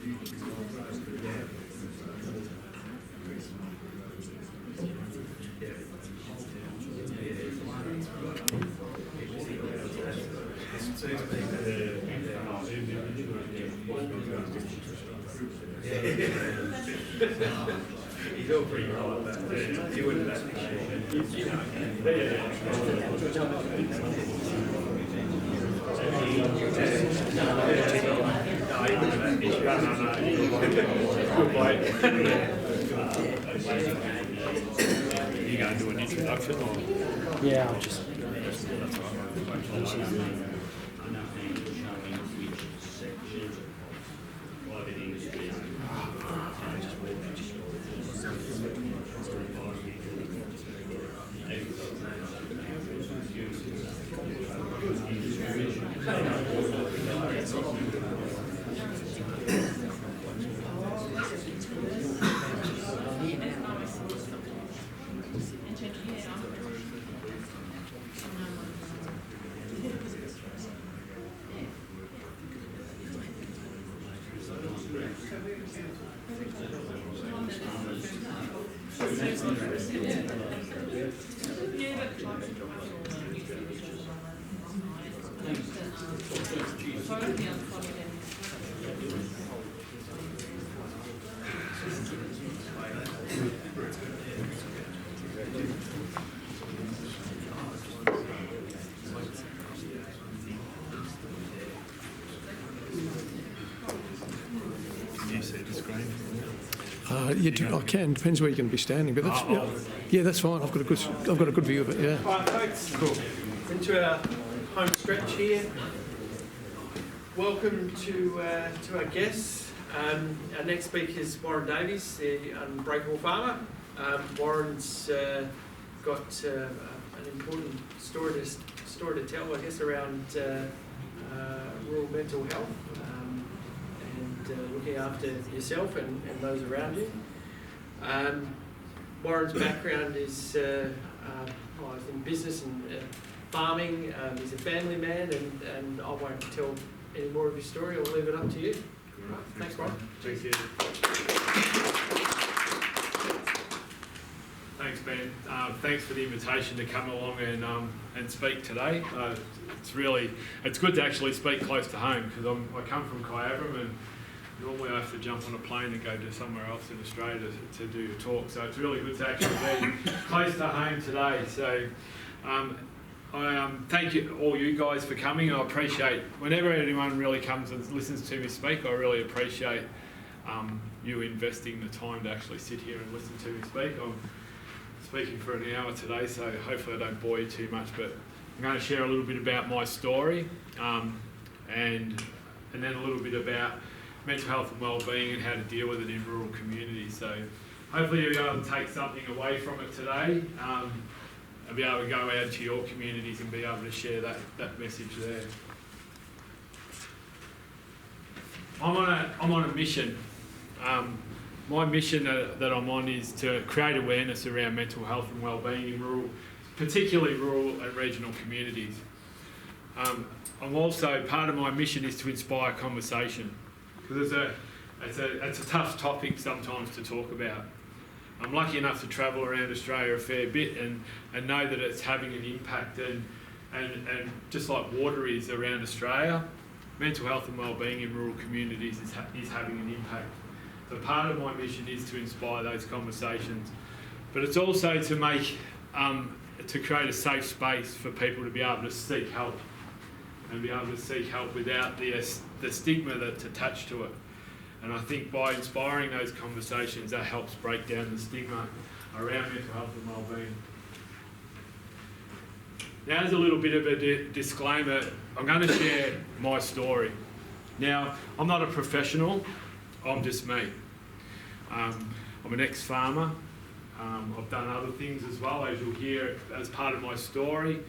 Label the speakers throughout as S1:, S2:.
S1: He's all pretty cool like that. He wouldn't let me you know. Good bloke. You going to do an introduction or?
S2: Yeah, I'll just.
S1: That's right.
S2: I can. Depends where you're going to be standing, but that's yeah, that's fine. I've got a good view of it. Yeah.
S3: Right, folks. Cool. Into our home stretch here. Welcome to our guests. Our next speaker is Warren Davies, the Unbreakable farmer. Warren's got an important story to tell, I guess, around rural mental health. Looking after yourself and those around you. Warren's background is in business and farming. He's a family man, and I won't tell any more of his story. I'll leave it up to you. Right. Thanks, Warren.
S1: Thank you. Thanks, Ben. Thanks for the invitation to come along and speak today. It's good to actually speak close to home because I come from Kyabram and normally I have to jump on a plane and go to somewhere else in Australia to do a talk. So it's really good to actually be close to home today. So I thank you, all you guys, for coming. I appreciate whenever anyone really comes and listens to me speak. I really appreciate you investing the time to actually sit here and listen to me speak. I'm speaking for an hour today, so hopefully I don't bore you too much. But I'm going to share a little bit about my story and then a little bit about mental health and wellbeing and how to deal with it in rural communities. So hopefully you'll be able to take something away from it today and be able to go out to your communities and be able to share that message there. I'm on a mission. My mission that I'm on is to create awareness around mental health and wellbeing in particularly rural and regional communities. I'm also, part of my mission is to inspire conversation. Because it's a tough topic sometimes to talk about. I'm lucky enough to travel around Australia a fair bit and know that it's having an impact and just like water is around Australia, mental health and wellbeing in rural communities is having an impact. So part of my mission is to inspire those conversations, but it's also to make to create a safe space for people to be able to seek help and be able to seek help without the stigma that's attached to it. And I think by inspiring those conversations, that helps break down the stigma around mental health and wellbeing. Now, as a little bit of a disclaimer, I'm going to share my story. Now, I'm not a professional, I'm just me. I'm an ex-farmer. I've done other things as well, as you'll hear as part of my story.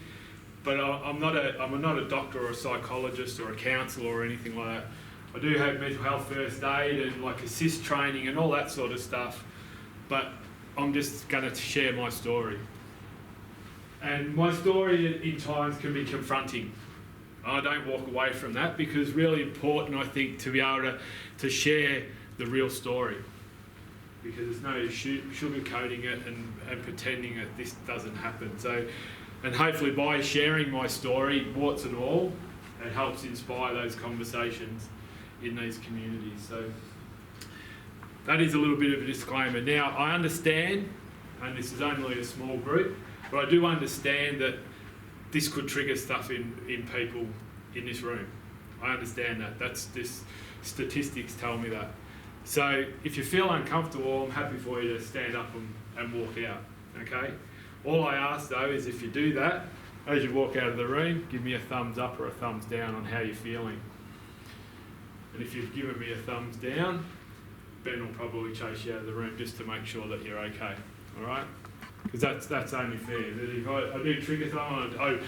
S1: But I'm not a doctor or a psychologist or a counsellor or anything like that. I do have mental health first aid and like assist training and all that sort of stuff. But I'm just going to share my story. And my story in times can be confronting. I don't walk away from that, because really important, I think, to be able to share the real story, because there's no sugarcoating it and pretending that this doesn't happen. So, and hopefully by sharing my story, warts and all, it helps inspire those conversations in these communities. So that is a little bit of a disclaimer. Now, I understand, and this is only a small group, but I do understand that this could trigger stuff in people in this room. I understand that. This statistics tell me that. So if you feel uncomfortable, I'm happy for you to stand up and walk out, okay? All I ask though is, if you do that, as you walk out of the room, give me a thumbs up or a thumbs down on how you're feeling. And if you've given me a thumbs down, Ben will probably chase you out of the room just to make sure that you're okay, all right? Because that's only fair. If I do trigger someone,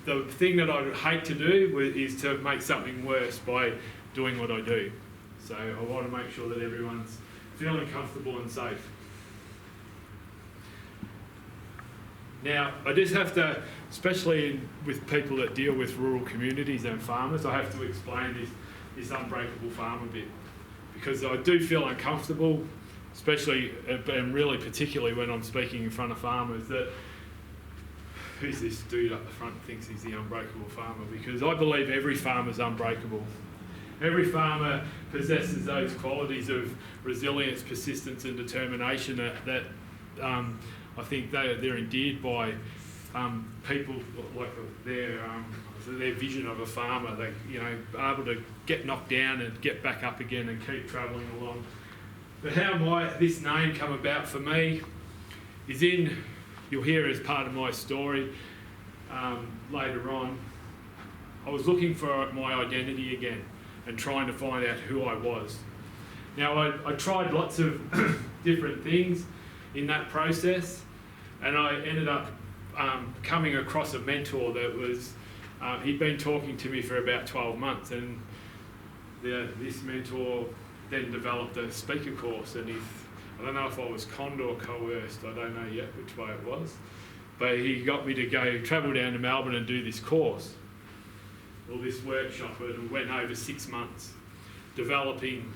S1: the thing that I hate to do is to make something worse by doing what I do. So I want to make sure that everyone's feeling comfortable and safe. Now, I just have to, especially with people that deal with rural communities and farmers, I have to explain this unbreakable farmer bit, because I do feel uncomfortable, especially and really particularly when I'm speaking in front of farmers, that who's this dude up the front thinks he's the unbreakable farmer, because I believe every farmer's unbreakable. Every farmer possesses those qualities of resilience, persistence and determination that I think they're endeared by people, like their vision of a farmer. They, are able to get knocked down and get back up again and keep travelling along. But how this name come about for me is you'll hear as part of my story later on. I was looking for my identity again and trying to find out who I was. Now, I tried lots of different things in that process, and I ended up coming across a mentor that was, he'd been talking to me for about 12 months, and this mentor then developed a speaker course, and I don't know if I was conned or coerced, I don't know yet which way it was, but he got me to travel down to Melbourne and do this course, or this workshop, and went over 6 months developing,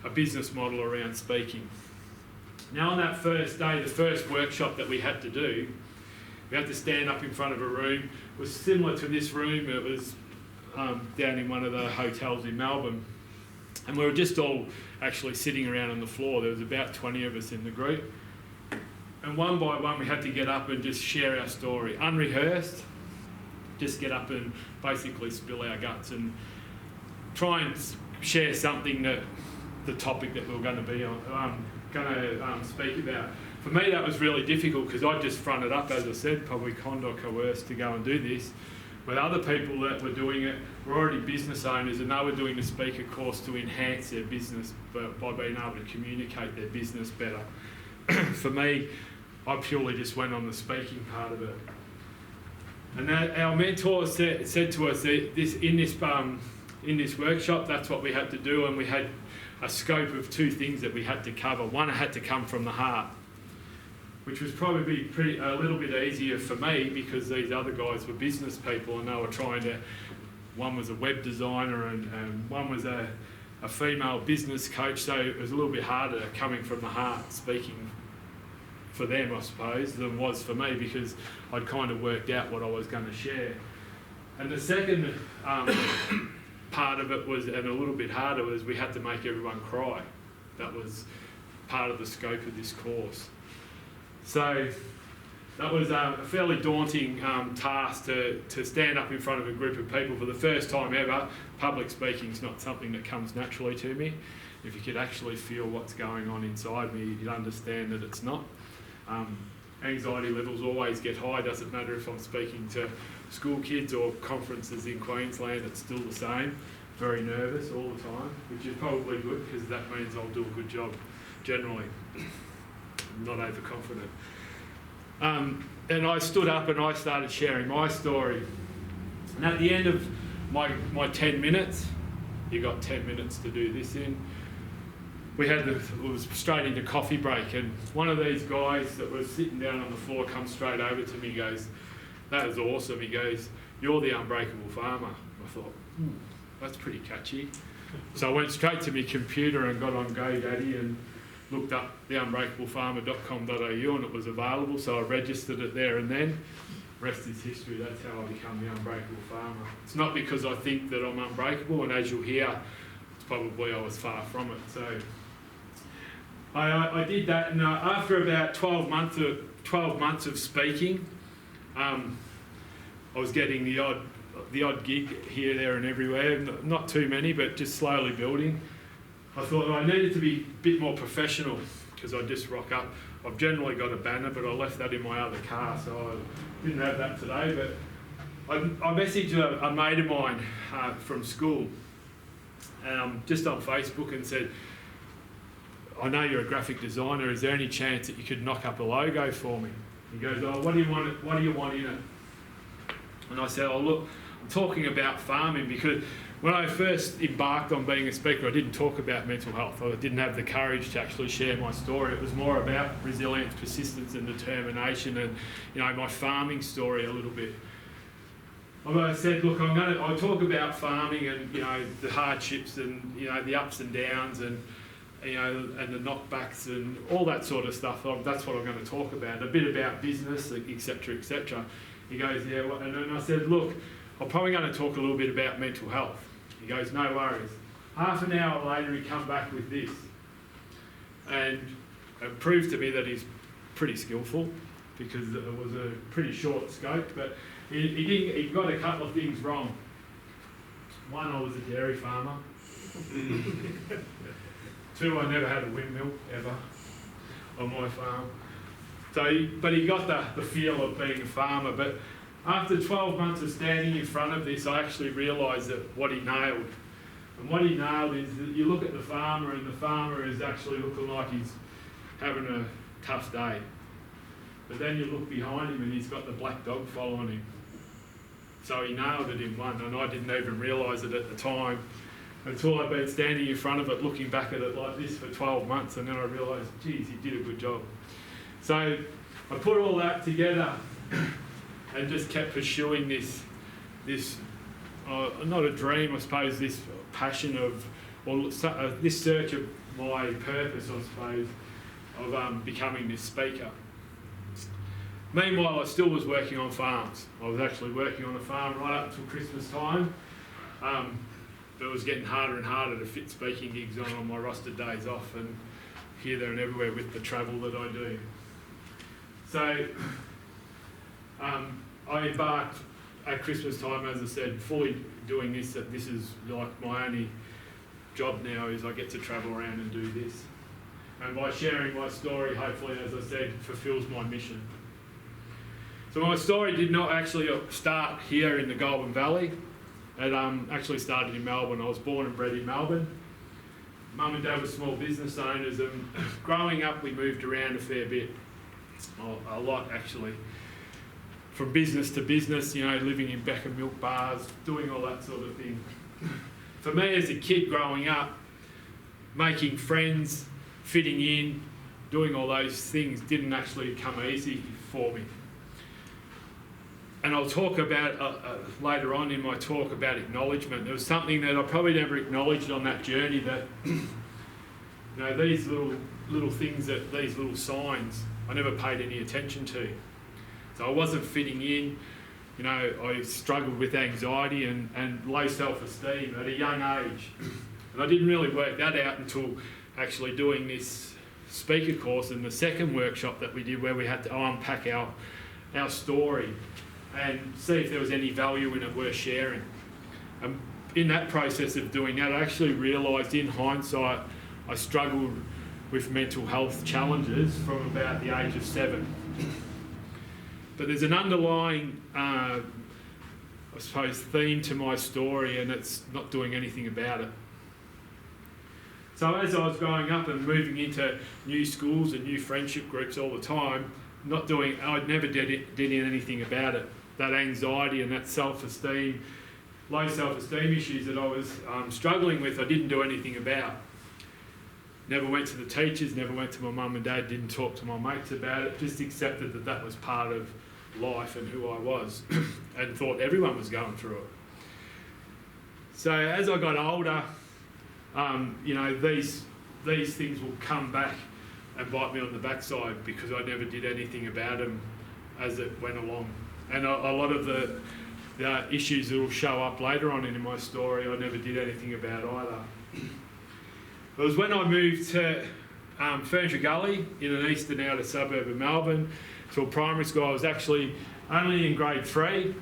S1: a business model around speaking. Now, on that first day, the first workshop that we had to do, we had to stand up in front of a room. It was similar to this room. It was down in one of the hotels in Melbourne. And we were just all actually sitting around on the floor. There was about 20 of us in the group. And one by one, we had to get up and just share our story, unrehearsed. Just get up and basically spill our guts and try and share something that the topic that we were going to be on, speak about. For me, that was really difficult, because I just fronted up, as I said, probably conned or coerced to go and do this. But other people that were doing it were already business owners, and they were doing the speaker course to enhance their business by being able to communicate their business better. For me, I purely just went on the speaking part of it. And our mentor said to us that in this workshop, that's what we had to do, and we had a scope of 2 things that we had to cover. One had to come from the heart, which was probably a little bit easier for me, because these other guys were business people, and they were one was a web designer and one was a female business coach, so it was a little bit harder coming from the heart, speaking for them, I suppose, than was for me, because I'd kind of worked out what I was going to share. And the second part of it was, and a little bit harder, was we had to make everyone cry. That was part of the scope of this course. So that was a fairly daunting task to stand up in front of a group of people for the first time ever. Public speaking is not something that comes naturally to me. If you could actually feel what's going on inside me, you'd understand that it's not. Anxiety levels always get high. Doesn't matter if I'm speaking to school kids or conferences in Queensland, it's still the same. Very nervous all the time, which is probably good, because that means I'll do a good job generally. I'm not overconfident. And I stood up and I started sharing my story. And at the end of my 10 minutes, you got 10 minutes to do this in, it was straight into coffee break, and one of these guys that was sitting down on the floor comes straight over to me, goes, "That was awesome." He goes, "You're the Unbreakable Farmer." I thought, that's pretty catchy. So I went straight to my computer and got on GoDaddy and looked up theunbreakablefarmer.com.au, and it was available, so I registered it there and then. Rest is history. That's how I become the Unbreakable Farmer. It's not because I think that I'm unbreakable, and as you'll hear, it's probably I was far from it. So I did that, and after about 12 months of speaking, I was getting the odd gig here, there and everywhere. Not too many, but just slowly building. I thought I needed to be a bit more professional because I just rock up. I've generally got a banner, but I left that in my other car, so I didn't have that today. But I messaged a mate of mine from school just on Facebook and said, "I know you're a graphic designer. Is there any chance that you could knock up a logo for me?" He goes, "Oh, what do you want in it?" And I said, "Oh, look, I'm talking about farming because when I first embarked on being a speaker, I didn't talk about mental health. I didn't have the courage to actually share my story. It was more about resilience, persistence and determination and, my farming story a little bit." I said, "Look, I'll talk about farming and, the hardships and, the ups and downs and, and the knockbacks and all that sort of stuff. That's what I'm going to talk about. A bit about business, etc., etc." He goes, "Yeah," and then I said, "Look, I'm probably going to talk a little bit about mental health." He goes, "No worries." Half an hour later, he come back with this, and it proved to me that he's pretty skillful because it was a pretty short scope. But he got a couple of things wrong. One, I was a dairy farmer. Two, I never had a windmill ever on my farm. But he got the feel of being a farmer. But after 12 months of standing in front of this, I actually realised that what he nailed. And what he nailed is that you look at the farmer, and the farmer is actually looking like he's having a tough day. But then you look behind him and he's got the black dog following him. So he nailed it in one, and I didn't even realise it at the time until I'd been standing in front of it, looking back at it like this for 12 months, and then I realised, geez, he did a good job. So I put all that together and just kept pursuing this not a dream, I suppose, this passion this search of my purpose, I suppose, of becoming this speaker. Meanwhile, I still was working on farms. I was actually working on a farm right up until Christmas time. But it was getting harder and harder to fit speaking gigs on my rostered days off and here, there and everywhere with the travel that I do. So I embarked at Christmas time, as I said, fully doing this, that this is like my only job now is I get to travel around and do this. And by sharing my story, hopefully, as I said, fulfills my mission. So my story did not actually start here in the Goulburn Valley. It actually started in Melbourne. I was born and bred in Melbourne. Mum and Dad were small business owners, and growing up we moved around a fair bit. A lot actually. From business to business, living in Becker milk bars, doing all that sort of thing. For me as a kid growing up, making friends, fitting in, doing all those things didn't actually come easy for me. And I'll talk about later on in my talk about acknowledgement. There was something that I probably never acknowledged on that journey, that these little things, these little signs, I never paid any attention to. So I wasn't fitting in. I struggled with anxiety and low self-esteem at a young age. And I didn't really work that out until actually doing this speaker course and the second workshop that we did, where we had to unpack our story and see if there was any value in it worth sharing. In that process of doing that, I actually realised in hindsight I struggled with mental health challenges from about the age of 7. But there's an underlying, I suppose, theme to my story, and it's not doing anything about it. So as I was growing up and moving into new schools and new friendship groups all the time, I'd never did anything about it. That anxiety and that self-esteem, low self-esteem issues that I was struggling with, I didn't do anything about. Never went to the teachers, never went to my mum and dad, didn't talk to my mates about it, just accepted that was part of life and who I was and thought everyone was going through it. So as I got older, you know, these things will come back and bite me on the backside because I never did anything about them as it went along. And a lot of the issues that will show up later on in my story, I never did anything about either. It was when I moved to Furniture Gully in an eastern outer suburb of Melbourne to a primary school. I was actually only in grade 3,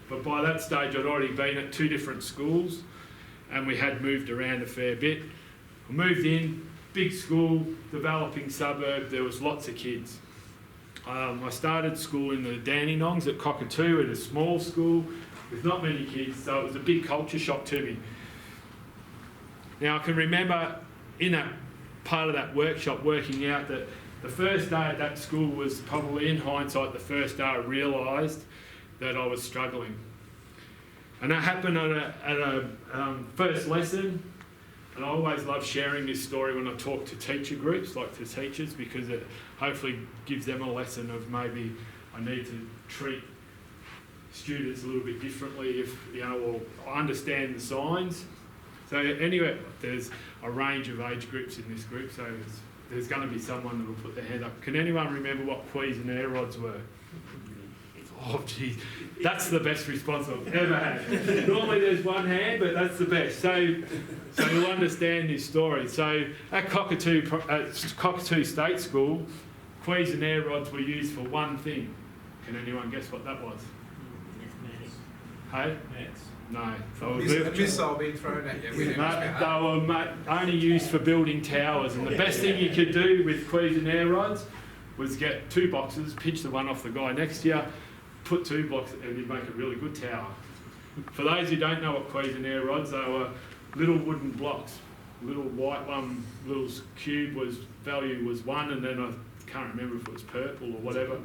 S1: but by that stage I'd already been at 2 different schools and we had moved around a fair bit. I moved in, big school, developing suburb, there was lots of kids. I started school in the Dandenongs at Cockatoo at a small school with not many kids, so it was a big culture shock to me. Now I can remember in that part of that workshop working out that the first day at that school was probably, in hindsight, the first day I realised that I was struggling. And that happened at a first lesson, and I always love sharing this story when I talk to teacher groups, like to teachers, because it hopefully gives them a lesson of maybe I need to treat students a little bit differently if, you know, or I understand the signs. So anyway, there's a range of age groups in this group, so there's going to be someone that will put their hand up. Can anyone remember what Cuisinart rods were? Oh, geez, that's the best response I've ever had. Normally there's one hand, but that's the best. So you'll understand this story. So at Cockatoo State School, Cuisinart rods were used for one thing. Can anyone guess what that was? Hey?
S4: Nets.
S1: No.
S4: A missile being thrown at you.
S1: No, they were only used for building towers, and the best thing you could do with Cuisinart rods was get 2 boxes, pitch the one off the guy next to you, put 2 blocks, and you'd make a really good tower. For those who don't know what Cuisinart rods, they were little wooden blocks, little white one, little cube value was 1, and then I can't remember if it was purple or whatever.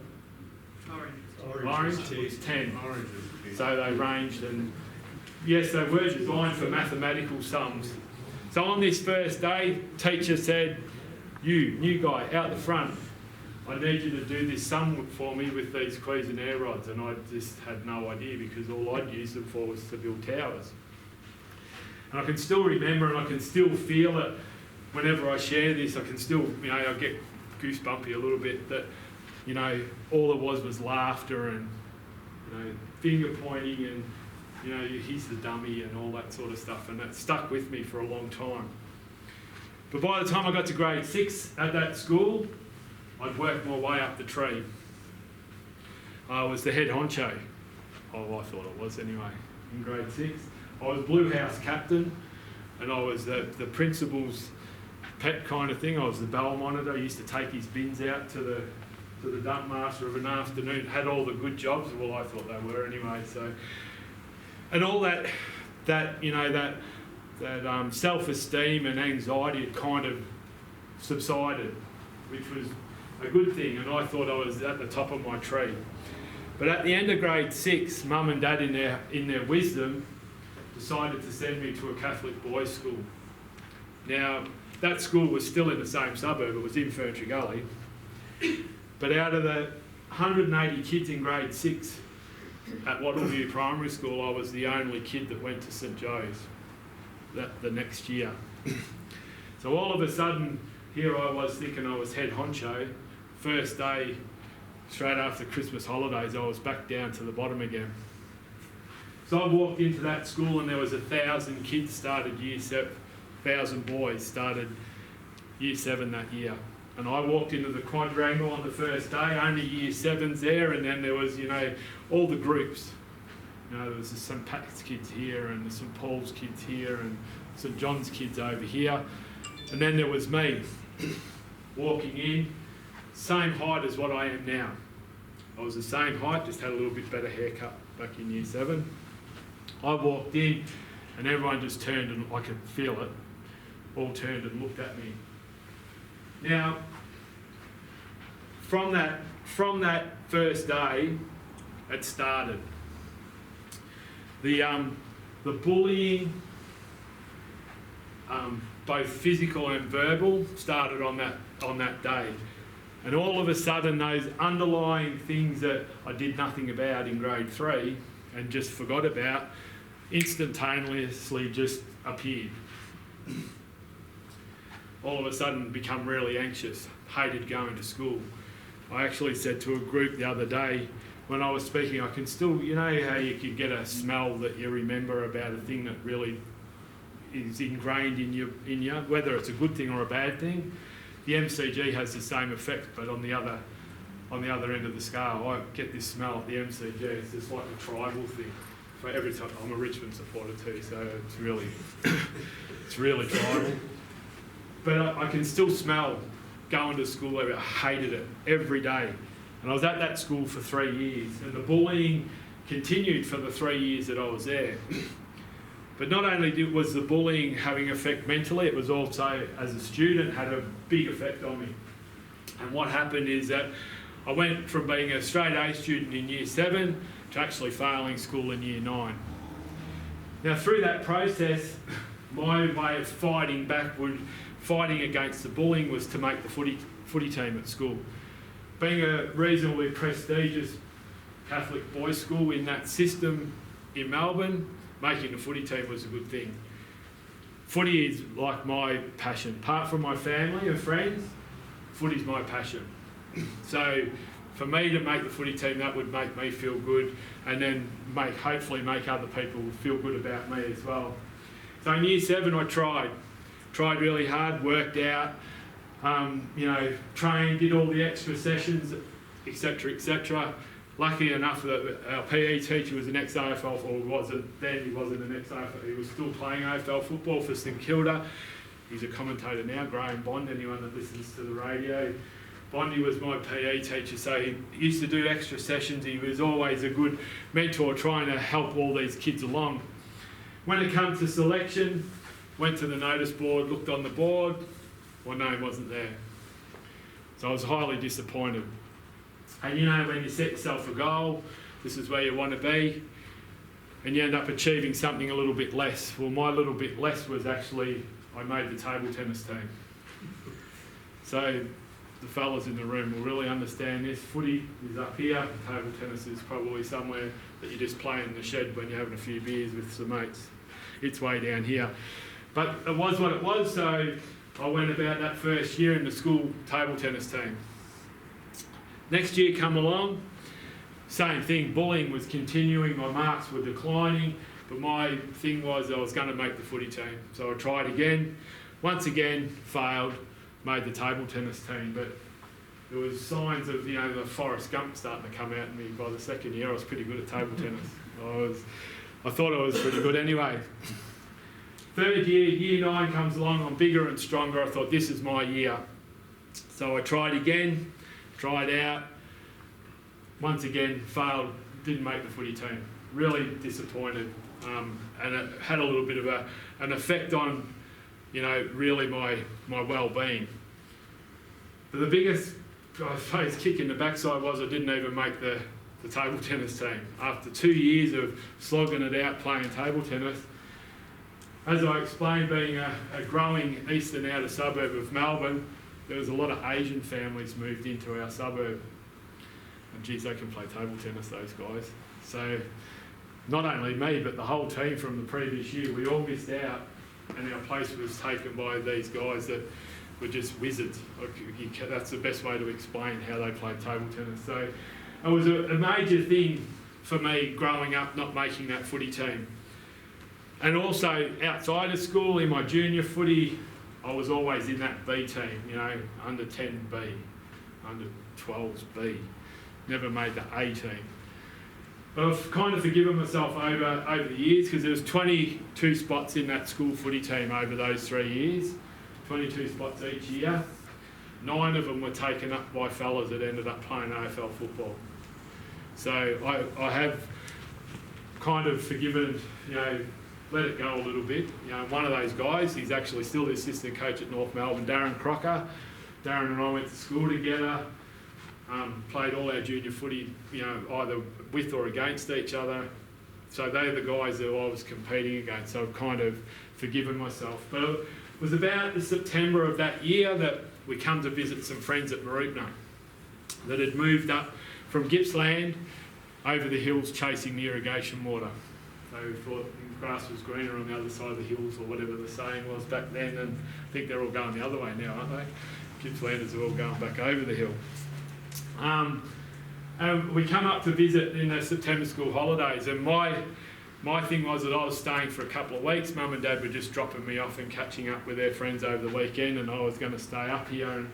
S1: Orange was 10. So they ranged, and yes, they were designed for mathematical sums. So on this first day, teacher said, "You, new guy, out the front, I need you to do this sum for me with these Cuisinart rods." And I just had no idea because all I'd used them for was to build towers. And I can still remember and I can still feel it whenever I share this. I can still, you know, I get goosebumpy a little bit that, you know, all it was laughter and, you know, finger pointing and, you know, he's the dummy and all that sort of stuff, and that stuck with me for a long time. But by the time I got to grade 6 at that school, I'd worked my way up the tree. I was the head honcho. Oh, I thought I was anyway, in grade 6. I was Blue House captain, and I was the principal's pet kind of thing. I was the bell monitor. I used to take his bins out to the dump master of an afternoon. Had all the good jobs. Well, I thought they were anyway. So. And all that you know, that self-esteem and anxiety had kind of subsided, which was a good thing, and I thought I was at the top of my tree. But at the end of grade 6, Mum and Dad in their wisdom decided to send me to a Catholic boys' school. Now, that school was still in the same suburb, it was in Furniture Gully, but out of the 180 kids in grade 6, at Wattleview Primary School, I was the only kid that went to St Joe's the next year. So all of a sudden, here I was thinking I was head honcho. First day, straight after Christmas holidays, I was back down to the bottom again. So I walked into that school and there was 1,000 kids started year 7, 1,000 boys started year 7 that year. And I walked into the quadrangle on the first day, only year 7s there, and then there was, you know, all the groups. You know, there was the St Pat's kids here, and the St Paul's kids here, and St John's kids over here. And then there was me, walking in, same height as what I am now. I was the same height, just had a little bit better haircut back in year 7. I walked in, and everyone just turned, and I could feel it, all turned and looked at me. Now, from that first day, it started. The bullying, both physical and verbal, started on that day. And all of a sudden, those underlying things that I did nothing about in grade 3 and just forgot about instantaneously just appeared. All of a sudden, become really anxious, hated going to school. I actually said to a group the other day, when I was speaking, I can still, you know how you could get a smell that you remember about a thing that really is ingrained in you, whether it's a good thing or a bad thing. The MCG has the same effect, but on the other end of the scale, I get this smell at the MCG. It's just like a tribal thing. For every time, I'm a Richmond supporter too, so it's really, it's really tribal. But I can still smell going to school. I hated it every day. And I was at that school for 3 years, and the bullying continued for the 3 years that I was there. But not only was the bullying having effect mentally, it was also, as a student, had a big effect on me. And what happened is that I went from being a straight A student in year 7 to actually failing school in year 9. Now, through that process, my way of fighting against the bullying was to make the footy team at school. Being a reasonably prestigious Catholic boys' school in that system in Melbourne, making the footy team was a good thing. Footy is like my passion. Apart from my family and friends, footy's my passion. So for me to make the footy team, that would make me feel good, and then hopefully make other people feel good about me as well. So in year 7 I tried really hard, worked out, trained, did all the extra sessions, etc., etc. Lucky enough that our PE teacher was an ex-AFL, or wasn't then, he wasn't an ex-AFL, he was still playing AFL football for St Kilda. He's a commentator now, Graham Bond, anyone that listens to the radio. Bondy was my PE teacher, so he used to do extra sessions. He was always a good mentor, trying to help all these kids along. When it comes to selection, went to the notice board, looked on the board, my name wasn't there. So I was highly disappointed. And you know, when you set yourself a goal, this is where you want to be, and you end up achieving something a little bit less. Well, my little bit less was actually, I made the table tennis team. So the fellas in the room will really understand this. Footy is up here, table tennis is probably somewhere that you just play in the shed when you're having a few beers with some mates. It's way down here. But it was what it was, so I went about that first year in the school table tennis team. Next year come along, same thing, bullying was continuing, my marks were declining, but my thing was I was going to make the footy team. So I tried again, once again failed, made the table tennis team, but there was signs of, the Forrest Gump starting to come out in me. By the second year I was pretty good at table tennis. I thought I was pretty good anyway. Third year, year 9 comes along, I'm bigger and stronger. I thought this is my year. So I tried again, tried out, once again failed, didn't make the footy team. Really disappointed, and it had a little bit of an effect on, really my well-being. But the biggest, I suppose, kick in the backside was I didn't even make the table tennis team. After 2 years of slogging it out playing table tennis, as I explained, being a growing eastern outer suburb of Melbourne, there was a lot of Asian families moved into our suburb. And geez, they can play table tennis, those guys. So not only me, but the whole team from the previous year, we all missed out, and our place was taken by these guys that were just wizards. That's the best way to explain how they played table tennis. So it was a major thing for me growing up, not making that footy team. And also outside of school, in my junior footy, I was always in that B team, under 10 B, under 12s B. Never made the A team. But I've kind of forgiven myself over the years, because there was 22 spots in that school footy team over those 3 years, 22 spots each year. 9 of them were taken up by fellas that ended up playing AFL football. So I have kind of forgiven, let it go a little bit. One of those guys, he's actually still the assistant coach at North Melbourne, Darren Crocker. Darren and I went to school together, played all our junior footy, either with or against each other. So they're the guys that I was competing against, so I've kind of forgiven myself. But it was about the September of that year that we come to visit some friends at Maribna. that had moved up from Gippsland over the hills chasing the irrigation water. They thought the grass was greener on the other side of the hills, or whatever the saying was back then, and I think they're all going the other way now, aren't they? Gippslanders are all going back over the hill. And we come up to visit in the September school holidays, and my thing was that I was staying for a couple of weeks. Mum and Dad were just dropping me off and catching up with their friends over the weekend, and I was going to stay up here. And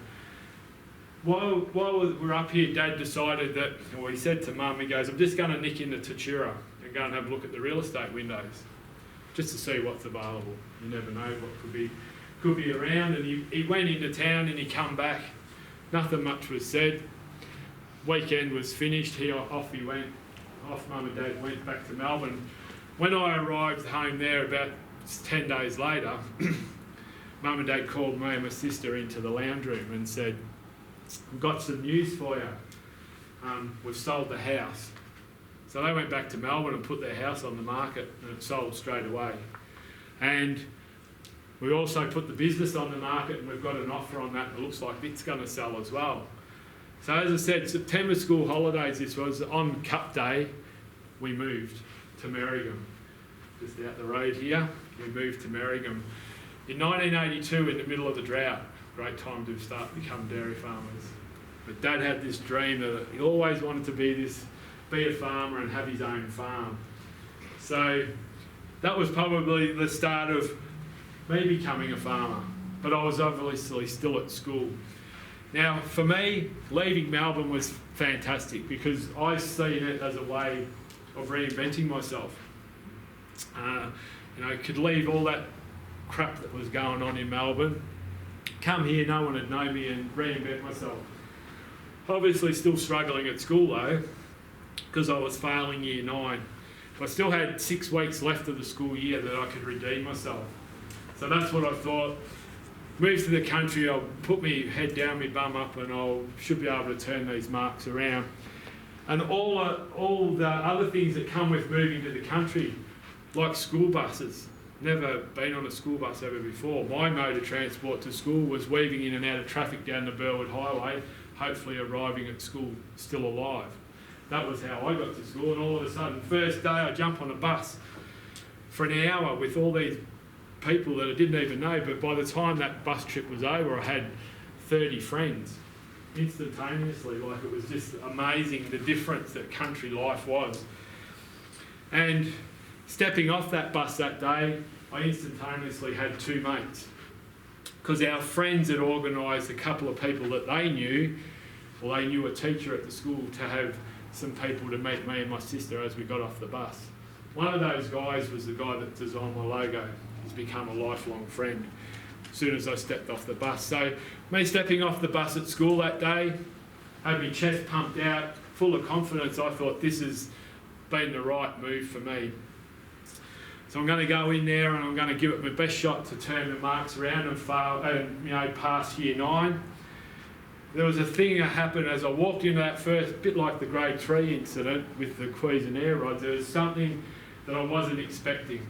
S1: while we were up here, Dad decided that, or he said to Mum, he goes, I'm just going to nick into Tatura and go and have a look at the real estate windows, just to see what's available. You never know what could be around. And he went into town and he come back. Nothing much was said. Weekend was finished. Off he went. Off Mum and Dad went back to Melbourne. When I arrived home there about 10 days later, Mum and Dad called me and my sister into the lounge room and said, I've got some news for you. We've sold the house. So they went back to Melbourne and put their house on the market, and it sold straight away. And we also put the business on the market, and we've got an offer on that that looks like it's going to sell as well. So as I said, September school holidays, this was on Cup Day, we moved to Merrigum. Just out the road here, we moved to Merrigum. In 1982, in the middle of the drought, great time to start becoming dairy farmers. But Dad had this dream that he always wanted to be a farmer and have his own farm. So that was probably the start of me becoming a farmer. But I was obviously still at school. Now, for me, leaving Melbourne was fantastic because I seen it as a way of reinventing myself. Could leave all that crap that was going on in Melbourne, come here, no one would know me, and reinvent myself. Obviously still struggling at school though, because I was failing year 9. I still had 6 weeks left of the school year that I could redeem myself. So that's what I thought. Move to the country, I'll put my head down, my bum up, and I should be able to turn these marks around. And all the other things that come with moving to the country, like school buses. Never been on a school bus ever before. My mode of transport to school was weaving in and out of traffic down the Burwood Highway, hopefully arriving at school still alive. That was how I got to school, and all of a sudden, first day I jump on a bus for an hour with all these people that I didn't even know, but by the time that bus trip was over, I had 30 friends instantaneously. Like, it was just amazing the difference that country life was. And stepping off that bus that day, I instantaneously had 2 mates, because our friends had organised a couple of people that they knew, well, they knew a teacher at the school, to have some people to meet me and my sister as we got off the bus. One of those guys was the guy that designed my logo. He's become a lifelong friend as soon as I stepped off the bus. So me stepping off the bus at school that day, had my chest pumped out, full of confidence. I thought this has been the right move for me. So I'm going to go in there and I'm going to give it my best shot to turn the marks around and fail, and pass year 9. There was a thing that happened as I walked into that first, bit like the grade 3 incident with the Cuisinart rods. There was something that I wasn't expecting.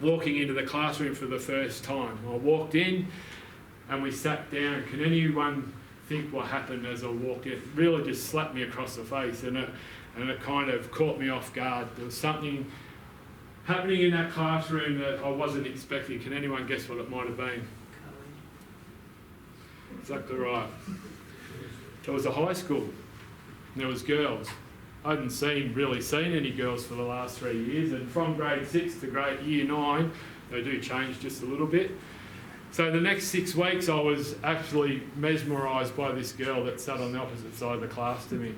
S1: Walking into the classroom for the first time, I walked in and we sat down. Can anyone think what happened as I walked in? It really just slapped me across the face, and it kind of caught me off guard. There was something happening in that classroom that I wasn't expecting. Can anyone guess what it might have been? Exactly right. It was a high school. And there was girls. I hadn't really seen any girls for the last 3 years, and from grade 6 to grade year 9, they do change just a little bit. So the next 6 weeks, I was actually mesmerised by this girl that sat on the opposite side of the class to me.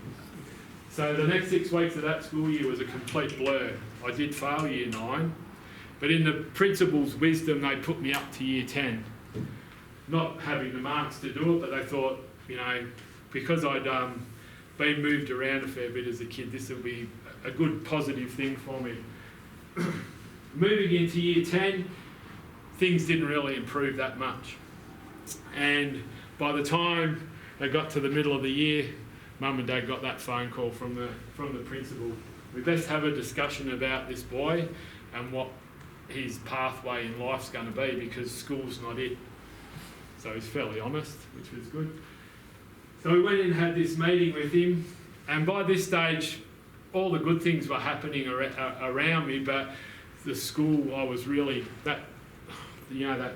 S1: So the next 6 weeks of that school year was a complete blur. I did fail year 9, but in the principal's wisdom, they put me up to year 10. Not having the marks to do it, but they thought, because I'd been moved around a fair bit as a kid, this will be a good positive thing for me. Moving into year 10, things didn't really improve that much. And by the time they got to the middle of the year, Mum and Dad got that phone call from the principal. We best have a discussion about this boy and what his pathway in life's going to be, because school's not it. So he's fairly honest, which was good. So we went in and had this meeting with him, and by this stage, all the good things were happening around me, but the school, I was really, that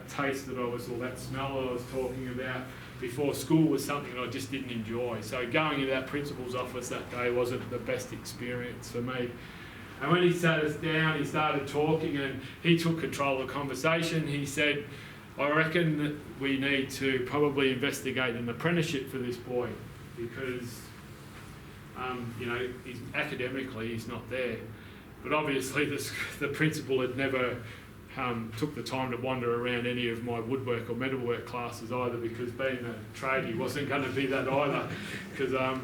S1: taste that or that smell that I was talking about before school was something I just didn't enjoy. So going into that principal's office that day wasn't the best experience for me. And when he sat us down, he started talking and he took control of the conversation. He said, I reckon that we need to probably investigate an apprenticeship for this boy because, academically he's not there. But obviously the principal had never took the time to wander around any of my woodwork or metalwork classes either, because being a tradie wasn't going to be that either, because I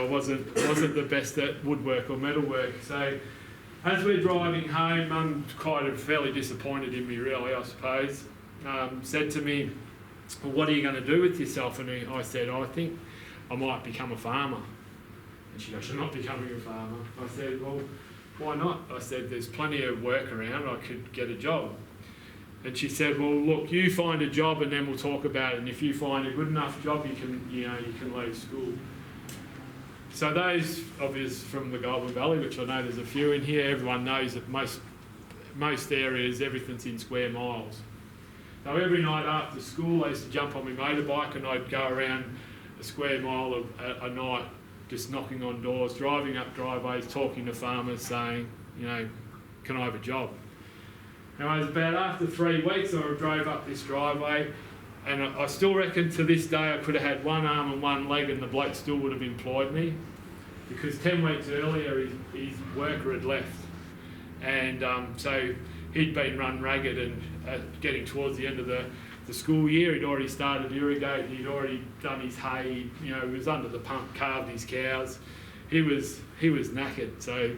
S1: wasn't the best at woodwork or metalwork. So as we're driving home, Mum kind of fairly disappointed in me really, I suppose, said to me, well, what are you going to do with yourself? And I said, I think I might become a farmer. And she goes, you're not becoming a farmer. I said, well, why not? I said, there's plenty of work around, I could get a job. And she said, well, look, you find a job and then we'll talk about it. And if you find a good enough job, you can leave school. So those of us from the Goulburn Valley, which I know there's a few in here, everyone knows that most areas, everything's in square miles. So every night after school, I used to jump on my motorbike and I'd go around a square mile a night, just knocking on doors, driving up driveways, talking to farmers, saying, can I have a job? And it was about after 3 weeks I drove up this driveway, and I still reckon to this day I could have had one arm and one leg and the bloke still would have employed me, because 10 weeks earlier his worker had left. And so he'd been run ragged, and getting towards the end of the school year, he'd already started irrigating, he'd already done his hay, he was under the pump, calved his cows. He was knackered. So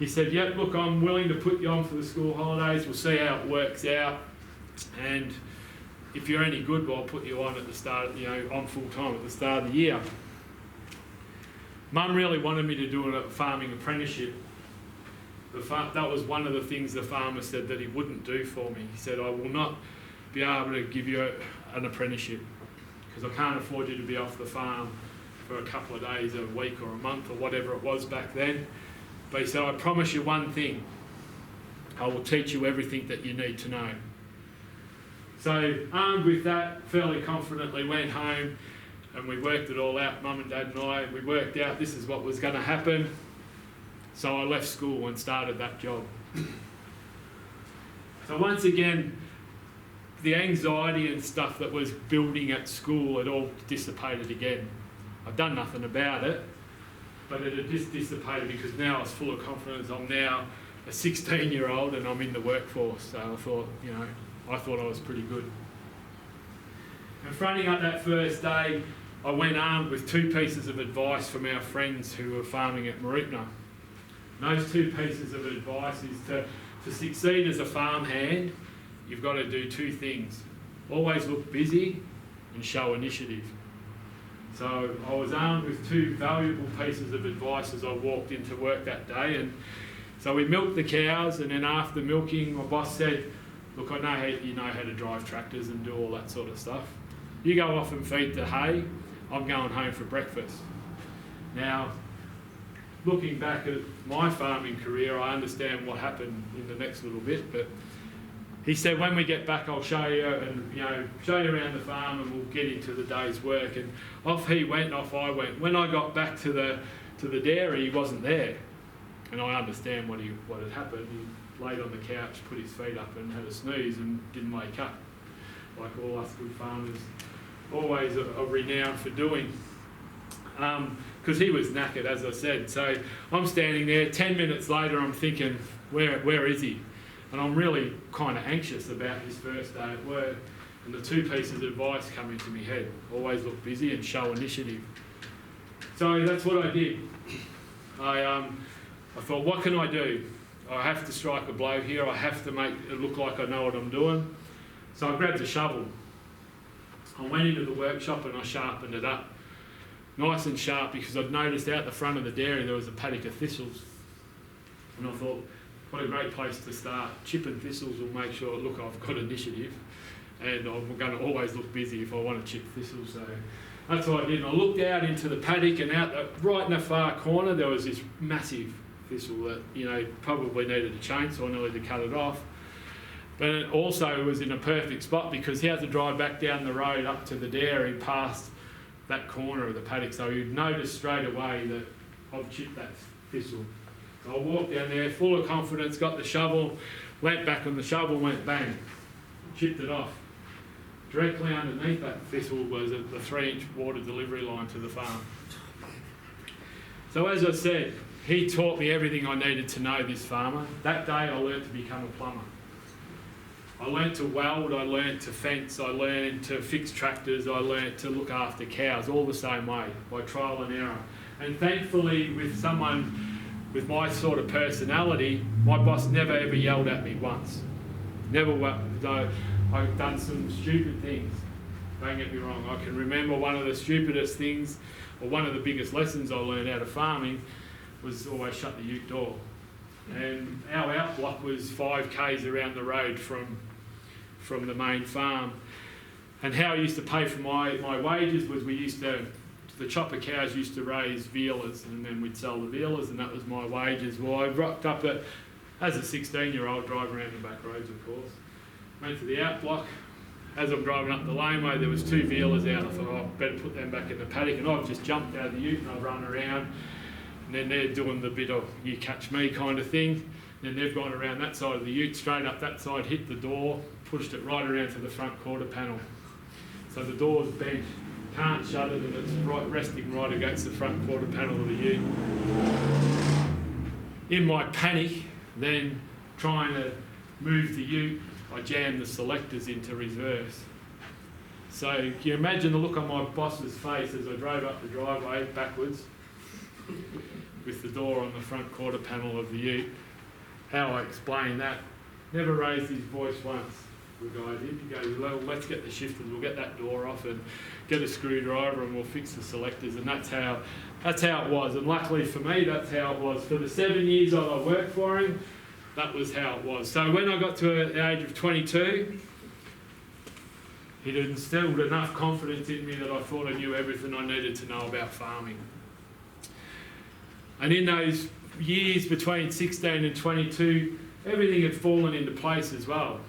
S1: he said, yep, look, I'm willing to put you on for the school holidays, we'll see how it works out, and if you're any good, well, I'll put you on at the start, on full time at the start of the year. Mum really wanted me to do a farming apprenticeship. That was one of the things the farmer said that he wouldn't do for me. He said, I will not be able to give you an apprenticeship because I can't afford you to be off the farm for a couple of days, a week or a month or whatever it was back then. But he said, I promise you one thing, I will teach you everything that you need to know. So armed with that, fairly confidently went home and we worked it all out, Mum and Dad and I, we worked out this is what was going to happen. So I left school and started that job. So once again, the anxiety and stuff that was building at school had all dissipated again. I've done nothing about it, but it had just dissipated because now I was full of confidence. I'm now a 16-year-old and I'm in the workforce. So I thought I was pretty good. And fronting up that first day, I went armed with 2 pieces of advice from our friends who were farming at Maripna. And those 2 pieces of advice is to succeed as a farmhand, you've got to do 2 things. Always look busy and show initiative. So I was armed with 2 valuable pieces of advice as I walked into work that day. And so we milked the cows, and then after milking, my boss said, look, I know you know how to drive tractors and do all that sort of stuff. You go off and feed the hay, I'm going home for breakfast. Now, looking back at my farming career, I understand what happened in the next little bit, but he said, when we get back, I'll show you and show you around the farm and we'll get into the day's work. And off he went, off I went. When I got back to the dairy, he wasn't there. And I understand what had happened. He laid on the couch, put his feet up and had a snooze and didn't wake up, like all us good farmers always are renowned for doing. Because he was knackered, as I said. So I'm standing there, 10 minutes later I'm thinking, where is he? And I'm really kind of anxious about his first day at work. And the 2 pieces of advice come into my head. Always look busy and show initiative. So that's what I did. I thought, what can I do? I have to strike a blow here. I have to make it look like I know what I'm doing. So I grabbed a shovel. I went into the workshop and I sharpened it up. Nice and sharp, because I'd noticed out the front of the dairy there was a paddock of thistles. And I thought, what a great place to start. Chipping thistles will make sure, look, I've got initiative. and I'm going to always look busy if I want to chip thistles. So that's what I did. And I looked out into the paddock, and right in the far corner there was this massive thistle that probably needed a chainsaw nearly to cut it off. But it also was in a perfect spot because he had to drive back down the road up to the dairy past that corner of the paddock, so he'd notice straight away that I've chipped that thistle. So I walked down there full of confidence, got the shovel, leant back on the shovel, went bang, chipped it off. Directly underneath that thistle was the 3-inch water delivery line to the farm. So as I said, he taught me everything I needed to know, this farmer. That day I learned to become a plumber. I learnt to weld, I learnt to fence, I learnt to fix tractors, I learnt to look after cows, all the same way, by trial and error. And thankfully, with someone with my sort of personality, my boss never ever yelled at me once. Never, though I've done some stupid things, don't get me wrong. I can remember one of the stupidest things, or one of the biggest lessons I learned out of farming, was always shut the ute door. And our outblock was 5 k's around the road from the main farm. And how I used to pay for my wages was the chopper cows used to raise vealers, and then we'd sell the vealers, and that was my wages. Well, I rocked up as a 16-year-old, driving around the back roads, of course. Went to the outblock. As I'm driving up the laneway, there was 2 vealers out. I thought, I better put them back in the paddock, and I've just jumped out of the ute and I've run around. And then they're doing the bit of you catch me kind of thing. Then they've gone around that side of the ute, straight up that side, hit the door, pushed it right around to the front quarter panel. So the door's bent, can't shut it, and it's resting right against the front quarter panel of the ute. In my panic, then trying to move the ute, I jammed the selectors into reverse. So can you imagine the look on my boss's face as I drove up the driveway backwards with the door on the front quarter panel of the ute? How I explained that. Never raised his voice once, the guy did. He goes, well, let's get the shifters, we'll get that door off and get a screwdriver and we'll fix the selectors. And that's how it was. And luckily for me, that's how it was. For the 7 years that I worked for him, that was how it was. So when I got to the age of 22, he'd instilled enough confidence in me that I thought I knew everything I needed to know about farming. And in those years between 16 and 22, everything had fallen into place as well.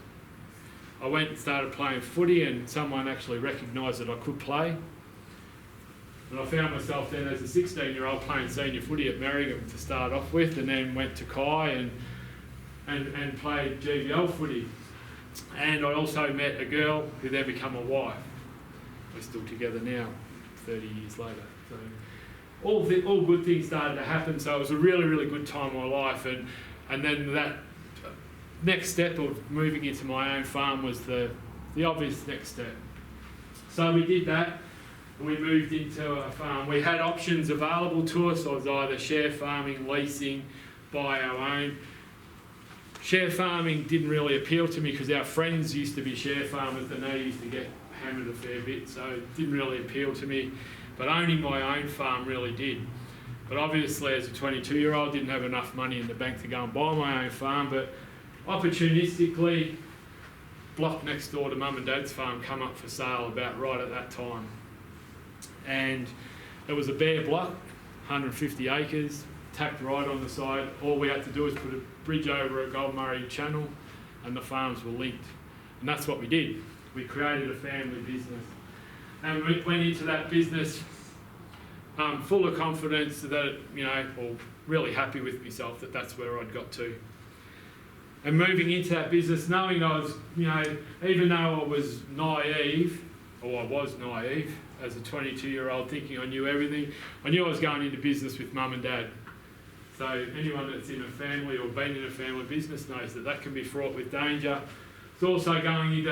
S1: I went and started playing footy, and someone actually recognised that I could play. And I found myself then as a 16-year-old playing senior footy at Merrigan to start off with, and then went to Kai and played GVL footy. And I also met a girl who then became a wife. We're still together now, 30 years later. So all good things started to happen, so it was a really, really good time in my life. And then that next step of moving into my own farm was the obvious next step. So we did that, and we moved into a farm. We had options available to us. I was either share farming, leasing, buy our own. Share farming didn't really appeal to me because our friends used to be share farmers and they used to get hammered a fair bit, so it didn't really appeal to me. But owning my own farm really did. But obviously as a 22-year-old, didn't have enough money in the bank to go and buy my own farm, but opportunistically, block next door to Mum and Dad's farm come up for sale about right at that time. And it was a bare block, 150 acres, tacked right on the side. All we had to do was put a bridge over a Goldmurray channel and the farms were linked. And that's what we did. We created a family business. And we went into that business full of confidence that, or really happy with myself that that's where I'd got to. And moving into that business, knowing I was, even though I was naive as a 22-year-old thinking I knew everything, I knew I was going into business with Mum and Dad. So anyone that's in a family or been in a family business knows that can be fraught with danger. It's also going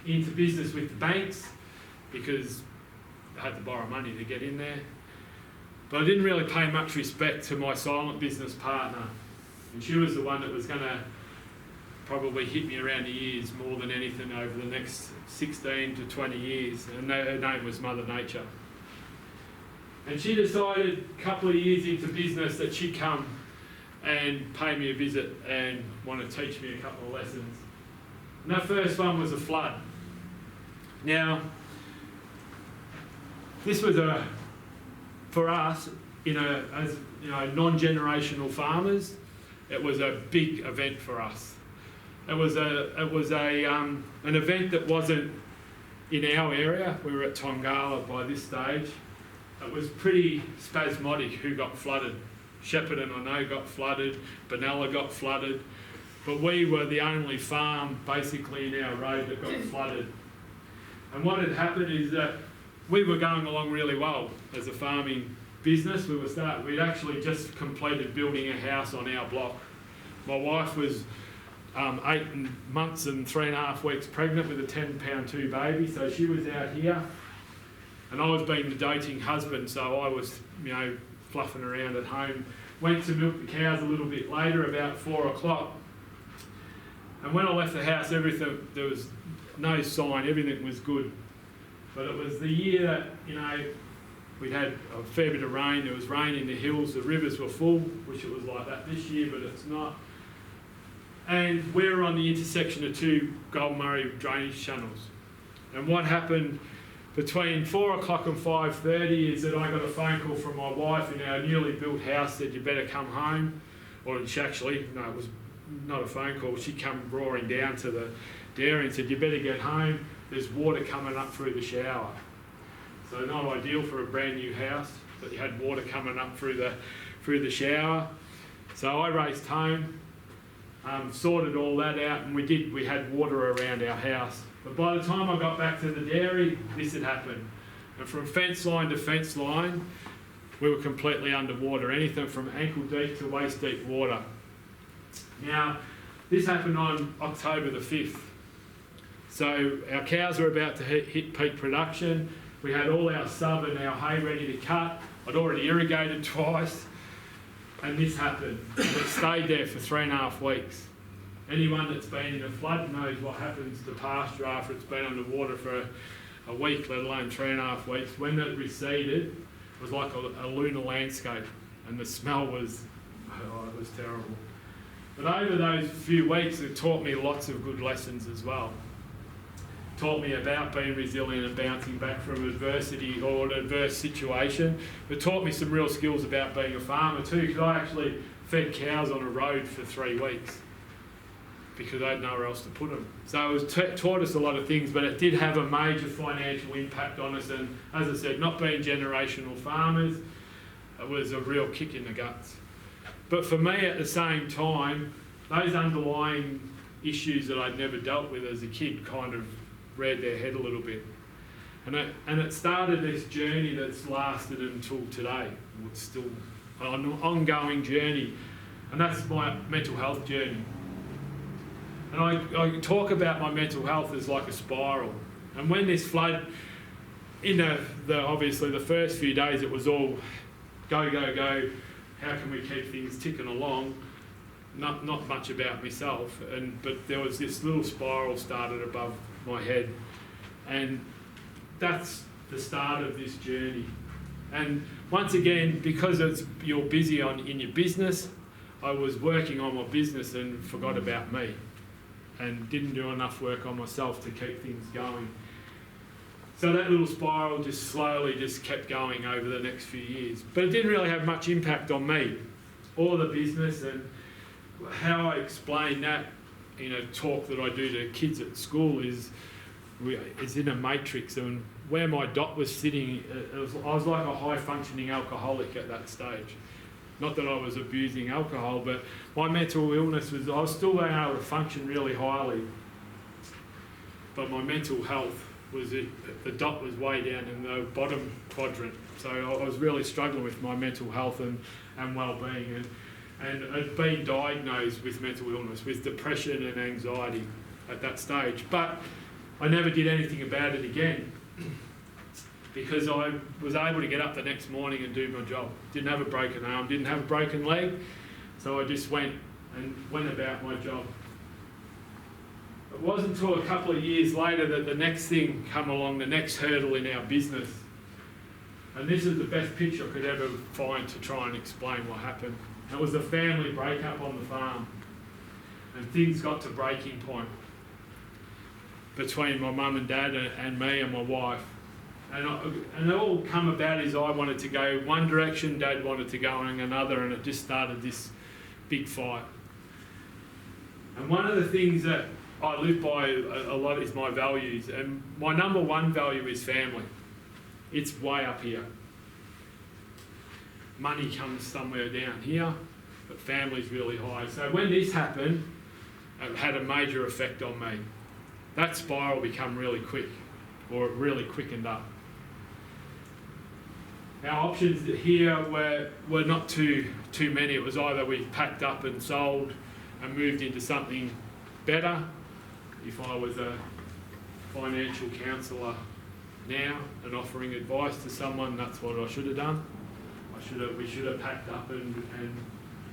S1: into business with the banks because I had to borrow money to get in there. But I didn't really pay much respect to my silent business partner. And she was the one that was going to probably hit me around the ears more than anything over the next 16 to 20 years. And her name was Mother Nature. And she decided a couple of years into business that she'd come and pay me a visit and want to teach me a couple of lessons. And that first one was a flood. Now, this was for us, as non-generational farmers, it was a big event for us. It was an event that wasn't in our area. We were at Tongala by this stage. It was pretty spasmodic who got flooded. Shepparton, I know, got flooded. Benalla got flooded. But we were the only farm basically in our road that got flooded. And what had happened is that we were going along really well as a farming business. We'd actually just completed building a house on our block. My wife was 8 months and 3.5 weeks pregnant with a 10-pound 2 baby, so she was out here. And I was being the doting husband, so I was, fluffing around at home. Went to milk the cows a little bit later, about 4 o'clock. And when I left the house, there was no sign, everything was good. But it was the year that, we'd had a fair bit of rain. There was rain in the hills, the rivers were full, which it was like that this year, but it's not. And we were on the intersection of 2 Gold Murray drainage channels. And what happened between 4 o'clock and 5:30 is that I got a phone call from my wife in our newly built house, said, "You better come home." Or it was not a phone call. She come roaring down to the dairy and said, "You better get home. There's water coming up through the shower." So not ideal for a brand new house, but you had water coming up through the shower. So I raced home, sorted all that out, and we had water around our house. But by the time I got back to the dairy, this had happened. And from fence line to fence line, we were completely underwater, anything from ankle deep to waist deep water. Now, this happened on October the 5th. So our cows were about to hit peak production. We had all our sub and our hay ready to cut. I'd already irrigated twice. And this happened. And it stayed there for 3.5 weeks. Anyone that's been in a flood knows what happens to pasture after it's been underwater for a week, let alone 3.5 weeks. When it receded, it was like a lunar landscape, and the smell was, it was terrible. But over those few weeks, it taught me lots of good lessons as well. It taught me about being resilient and bouncing back from adversity or an adverse situation. It taught me some real skills about being a farmer too, because I actually fed cows on a road for 3 weeks because I had nowhere else to put them. So it was taught us a lot of things, but it did have a major financial impact on us. And as I said, not being generational farmers, it was a real kick in the guts. But for me at the same time, those underlying issues that I'd never dealt with as a kid kind of reared their head a little bit. And it started this journey that's lasted until today. It's still an ongoing journey. And that's my mental health journey. And I talk about my mental health as like a spiral. And when this flood, in obviously the first few days, it was all go, go, go. How can we keep things ticking along? Not much about myself. But there was this little spiral started above my head. And that's the start of this journey. And once again, because you're busy in your business, I was working on my business and forgot about me. And didn't do enough work on myself to keep things going. So that little spiral just slowly just kept going over the next few years. But it didn't really have much impact on me or the business. And how I explain that in a talk that I do to kids at school is in a matrix. And where my dot was sitting, I was like a high-functioning alcoholic at that stage. Not that I was abusing alcohol, but my mental illness was, I was still able to function really highly. But my mental health was, the dot was way down in the bottom quadrant. So I was really struggling with my mental health and well-being. And I'd been diagnosed with mental illness, with depression and anxiety at that stage. But I never did anything about it again, because I was able to get up the next morning and do my job. Didn't have a broken arm, didn't have a broken leg, so I just went about my job. It wasn't until a couple of years later that the next thing come along, the next hurdle in our business. And this is the best picture I could ever find to try and explain what happened. It was a family breakup on the farm, and things got to breaking point. between my mum and dad and me and my wife. And it all come about is I wanted to go one direction, Dad wanted to go in another, and it just started this big fight. And one of the things that I live by a lot is my values, and my number one value is family. It's way up here. Money comes somewhere down here, but family's really high. So when this happened, it had a major effect on me. That spiral became really quick, or it really quickened up. Our options here were not too many. It was either we packed up and sold and moved into something better. If I was a financial counsellor now and offering advice to someone, that's what I should have done. We should have packed up and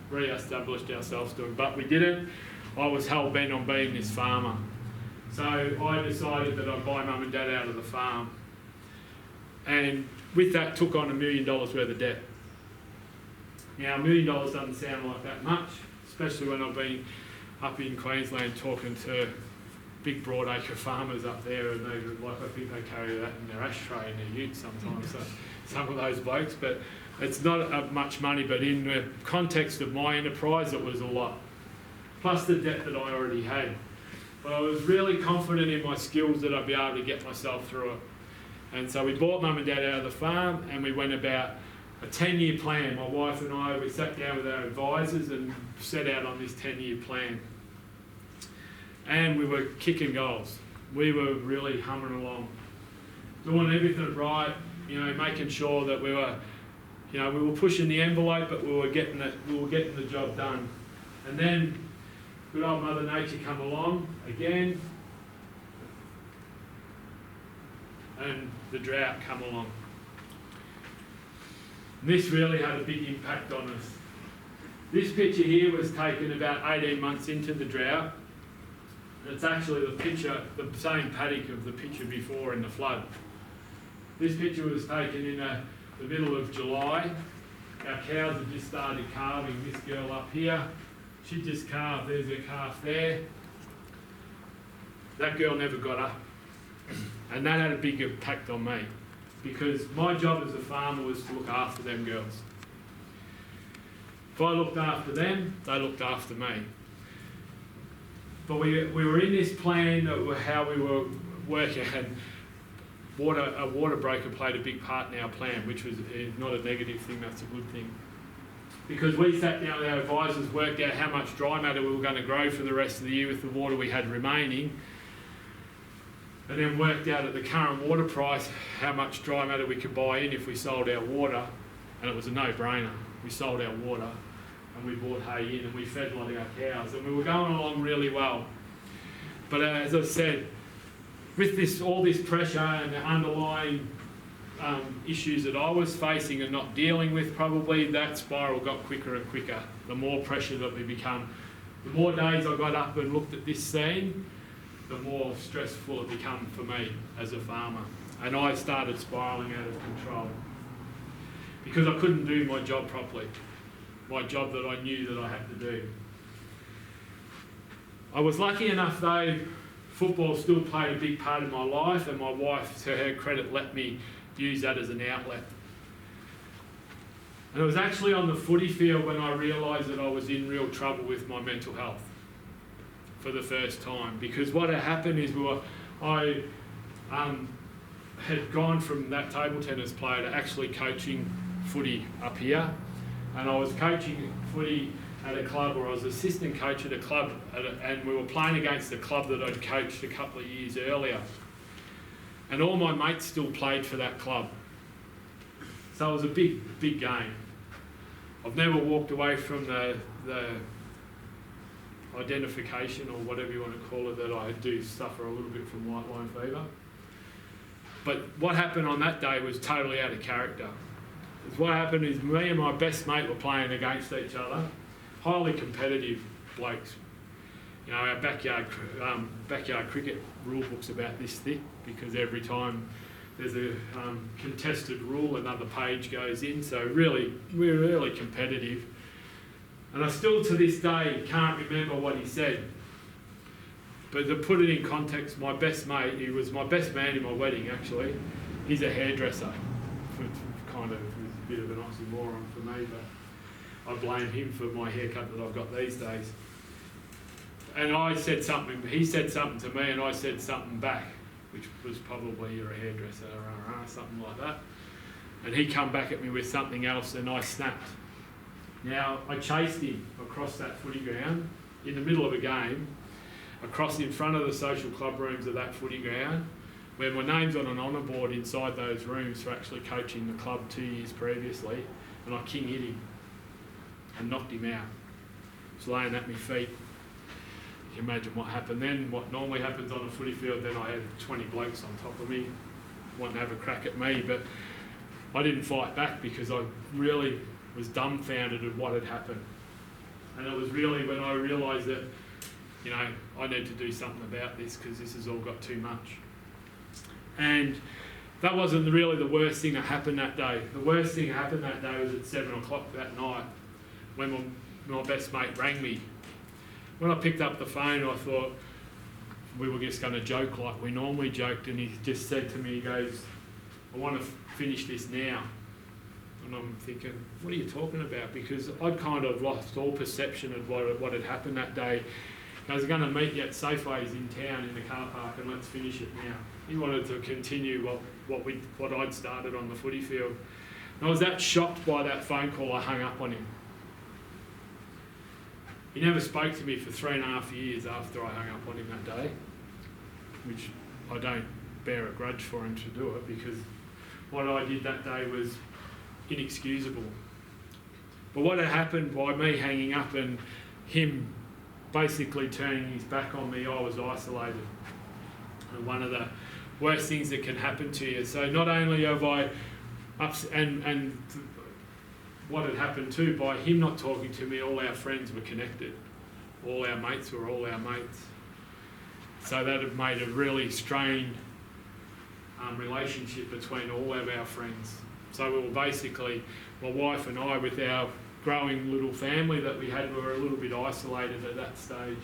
S1: re-established ourselves doing, but we didn't. I was hell-bent on being this farmer. So I decided that I'd buy Mum and Dad out of the farm. And with that, took on $1 million worth of debt. Now, $1 million doesn't sound like that much, especially when I've been up in Queensland talking to big broadacre farmers up there, and I think they carry that in their ashtray in their ute sometimes, so some of those blokes, but it's not much money, but in the context of my enterprise, it was a lot. Plus the debt that I already had. But I was really confident in my skills that I'd be able to get myself through it. And so we bought Mum and Dad out of the farm, and we went about a 10-year plan. My wife and I, we sat down with our advisors and set out on this 10-year plan. And we were kicking goals. We were really humming along, doing everything right, making sure that we were pushing the envelope, but we were getting the job done. And then good old Mother Nature come along again, and the drought come along. And this really had a big impact on us. This picture here was taken about 18 months into the drought. It's actually the same paddock of the picture before in the flood. This picture was taken in the middle of July. Our cows had just started calving. This girl up here, she just calved. There's her calf there. That girl never got up. And that had a big impact on me, because my job as a farmer was to look after them girls. If I looked after them, they looked after me. But we were in this plan of how we were working, and a water breaker played a big part in our plan, which was not a negative thing, that's a good thing. Because we sat down with our advisors, worked out how much dry matter we were going to grow for the rest of the year with the water we had remaining, and then worked out at the current water price how much dry matter we could buy in if we sold our water, and it was a no-brainer. We sold our water and we bought hay in and we fed a lot of our cows, and we were going along really well. But as I said, with all this pressure and the underlying issues that I was facing and not dealing with, probably that spiral got quicker and quicker. The more pressure that we become, the more days I got up and looked at this scene, the more stressful it became for me as a farmer. And I started spiralling out of control because I couldn't do my job properly, my job that I knew that I had to do. I was lucky enough though, football still played a big part in my life, and my wife, to her credit, let me use that as an outlet. And it was actually on the footy field when I realised that I was in real trouble with my mental health for the first time, because what had happened is I had gone from that table tennis player to actually coaching footy up here, and I was coaching footy at a club, or I was assistant coach at a club, and we were playing against a club that I'd coached a couple of years earlier, and all my mates still played for that club. So it was a big game. I've never walked away from the identification, or whatever you want to call it, that I do suffer a little bit from white line fever. But what happened on that day was totally out of character. What happened is me and my best mate were playing against each other, highly competitive blokes. Our backyard cricket rule book's about this thick, because every time there's a contested rule, another page goes in. So we're really competitive. And I still to this day can't remember what he said. But to put it in context, my best mate, he was my best man in my wedding actually, he's a hairdresser. Kind of a bit of an oxymoron for me, but I blame him for my haircut that I've got these days. And I said something, he said something to me and I said something back, which was probably you're a hairdresser or something like that. And he come back at me with something else and I snapped. Now, I chased him across that footy ground in the middle of a game, across in front of the social club rooms of that footy ground, where my name's on an honour board inside those rooms for actually coaching the club 2 years previously, and I king hit him and knocked him out. He was laying at my feet. You can imagine what happened then, what normally happens on a footy field. Then I had 20 blokes on top of me wanting to have a crack at me, but I didn't fight back because I really was dumbfounded at what had happened. And it was really when I realised that, you know, I need to do something about this because this has all got too much. And that wasn't really the worst thing that happened that day. The worst thing that happened that day was at 7 o'clock that night when my best mate rang me. When I picked up the phone, I thought we were just going to joke like we normally joked, and he just said to me, he goes, I want to finish this now. And I'm thinking, what are you talking about? Because I'd kind of lost all perception of what had happened that day. I was going to meet you at Safeways in town in the car park and let's finish it now. He wanted to continue what I'd started on the footy field. And I was that shocked by that phone call, I hung up on him. He never spoke to me for 3.5 years after I hung up on him that day, which I don't bear a grudge for him to do it because what I did that day was inexcusable. But what had happened by me hanging up and him basically turning his back on me, I was isolated. And one of the worst things that can happen to you. So not only have I and what had happened too, by him not talking to me, all our friends were connected. All our mates were all our mates. So that had made a really strained relationship between all of our friends. So we were basically, my wife and I, with our growing little family that we had, we were a little bit isolated at that stage.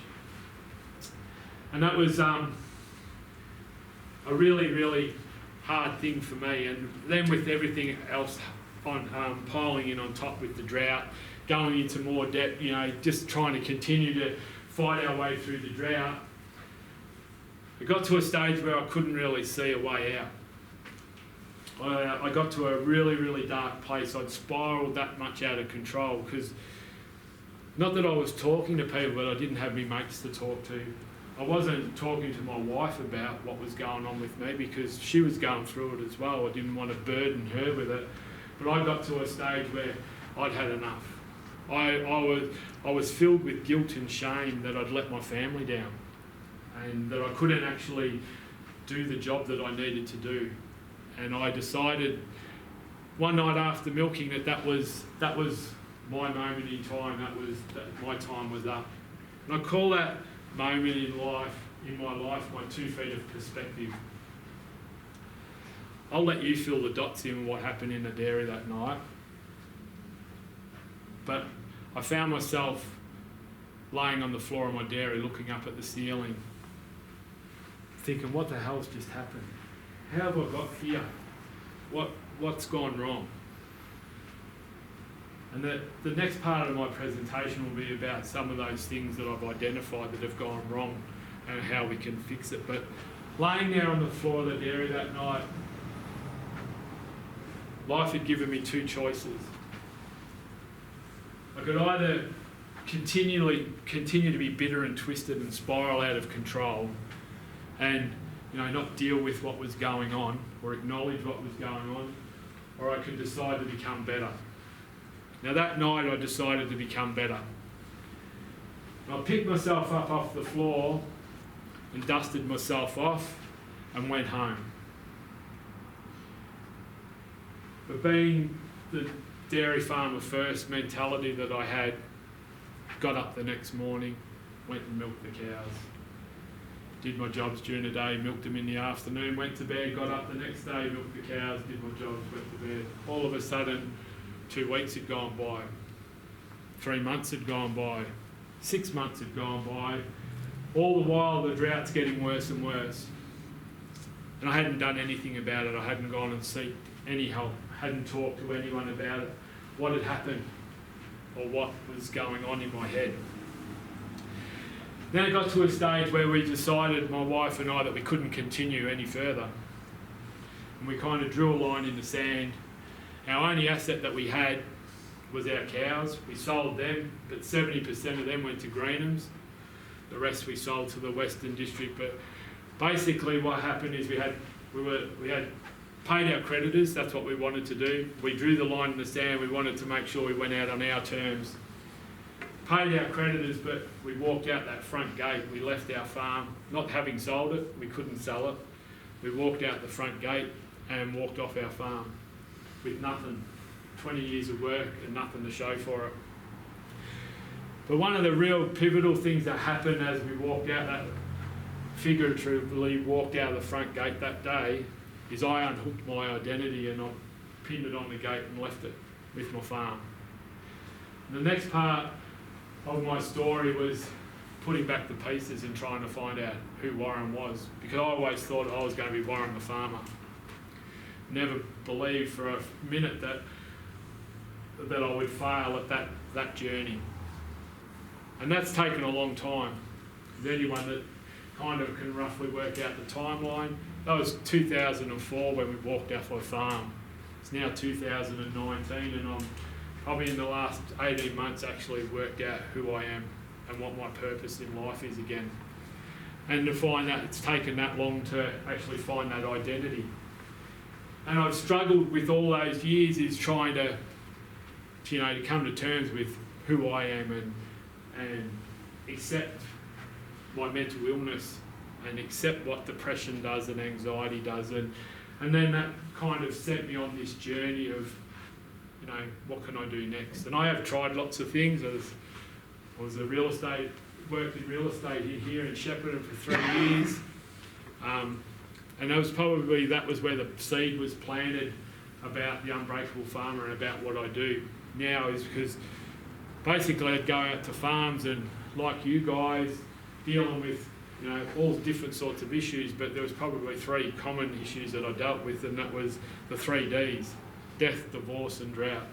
S1: And that was a really, really hard thing for me. And then with everything else on piling in on top with the drought, going into more debt, you know, just trying to continue to fight our way through the drought, it got to a stage where I couldn't really see a way out. I got to a really, really dark place. I'd spiralled that much out of control because not that I was talking to people, but I didn't have any mates to talk to. I wasn't talking to my wife about what was going on with me because she was going through it as well. I didn't want to burden her with it. But I got to a stage where I'd had enough. I was filled with guilt and shame that I'd let my family down and that I couldn't actually do the job that I needed to do. And I decided one night after milking that was my moment in time. That my time was up. And I call that moment in my life my 2 feet of perspective. I'll let you fill the dots in what happened in the dairy that night. But I found myself laying on the floor of my dairy looking up at the ceiling, thinking, what the hell's just happened? How have I got here? What's gone wrong? And the next part of my presentation will be about some of those things that I've identified that have gone wrong and how we can fix it. But laying there on the floor of the dairy that night, life had given me 2 choices. I could either continue to be bitter and twisted and spiral out of control and, you know, not deal with what was going on or acknowledge what was going on, or I could decide to become better. Now that night I decided to become better. I picked myself up off the floor and dusted myself off and went home. But being the dairy farmer first mentality that I had, got up the next morning, went and milked the cows. Did my jobs during the day, milked them in the afternoon, went to bed, got up the next day, milked the cows, did my jobs, went to bed. All of a sudden, 2 weeks had gone by, 3 months had gone by, 6 months had gone by, All the while the drought's getting worse and worse. And I hadn't done anything about it. I hadn't gone and sought any help, hadn't talked to anyone about it, what had happened or what was going on in my head. Then it got to a stage where we decided, my wife and I, that we couldn't continue any further. And we kind of drew a line in the sand. Our only asset that we had was our cows. We sold them, but 70% of them went to Greenhams. The rest we sold to the Western District. But basically what happened is we had paid our creditors. That's what we wanted to do. We drew the line in the sand. We wanted to make sure we went out on our terms. Paid our creditors, but we walked out that front gate. We left our farm, not having sold it. We couldn't sell it. We walked out the front gate and walked off our farm with nothing. 20 years of work and nothing to show for it. But one of the real pivotal things that happened as we walked out that, figuratively walked out of the front gate that day, is I unhooked my identity and I pinned it on the gate and left it with my farm. And the next part of my story was putting back the pieces and trying to find out who Warren was, because I always thought I was going to be Warren the farmer. Never believed for a minute that I would fail at that journey. And that's taken a long time. Anyone that kind of can roughly work out the timeline, that was 2004 when we walked off our farm. It's now 2019 and I'm probably in the last 18 months actually worked out who I am and what my purpose in life is again. And to find that it's taken that long to actually find that identity. And I've struggled with all those years is trying to come to terms with who I am and accept my mental illness and accept what depression does and anxiety does. And then that kind of sent me on this journey of, what can I do next? And I have tried lots of things. I was worked in real estate here in Shepparton for 3 years. And that was where the seed was planted about the Unbreakable Farmer and about what I do now, is because basically I'd go out to farms and like you guys, dealing with all different sorts of issues, but there was probably 3 common issues that I dealt with, and that was the 3 Ds: death, divorce and drought.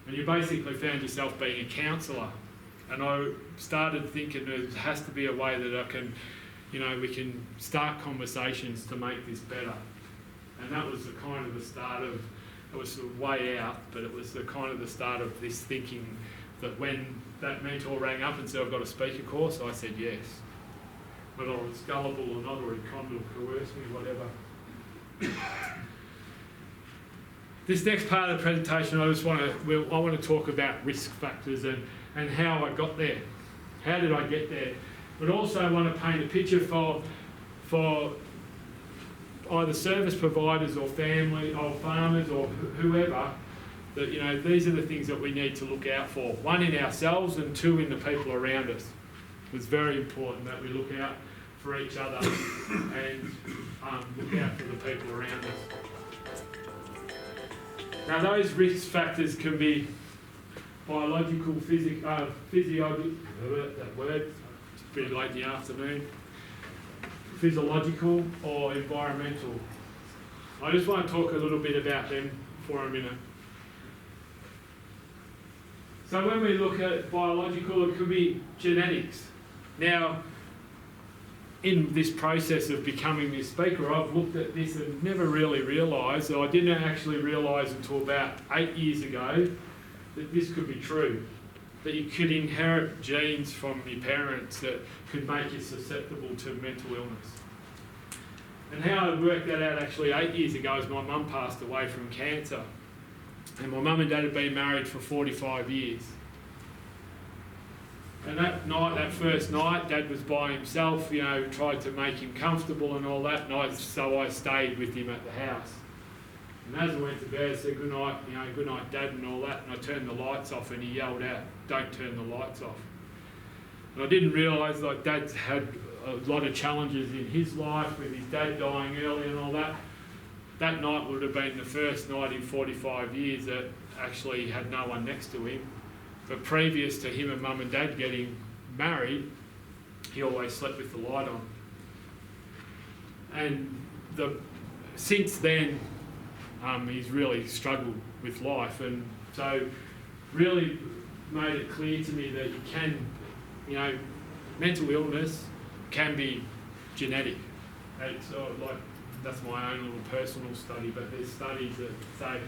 S1: And you basically found yourself being a counsellor. And I started thinking there has to be a way that I can, we can start conversations to make this better. And that was the kind of the start of, it was the way out, but it was the kind of the start of this thinking that when that mentor rang up and said, I've got a speaker course, I said yes. Whether I was gullible or not, or he kind of coerced me, whatever. This next part of the presentation, I want to talk about risk factors and how I got there. How did I get there? But also I want to paint a picture for either service providers or family or farmers or whoever, that these are the things that we need to look out for. 1, in ourselves, and 2, in the people around us. It's very important that we look out for each other and look out for the people around us. Now those risk factors can be biological, physiological, that word, it's pretty late in the afternoon, physiological or environmental. I just want to talk a little bit about them for a minute. So when we look at biological, it could be genetics. Now, in this process of becoming this speaker, I've looked at this and never really realised, so I didn't actually realise until about 8 years ago that this could be true. That you could inherit genes from your parents that could make you susceptible to mental illness. And how I worked that out actually 8 years ago is my mum passed away from cancer. And my mum and dad had been married for 45 years. And that first night, Dad was by himself, tried to make him comfortable and all that, and so I stayed with him at the house. And as I went to bed, I said, good night, good night, Dad, and all that, and I turned the lights off, and he yelled out, don't turn the lights off. And I didn't realise that Dad's had a lot of challenges in his life, with his dad dying early and all that. That night would have been the first night in 45 years that actually had no one next to him. But previous to him and Mum and Dad getting married, he always slept with the light on. And since then, he's really struggled with life, and so really made it clear to me that you can, mental illness can be genetic. It's like, that's my own little personal study, but there's studies that say,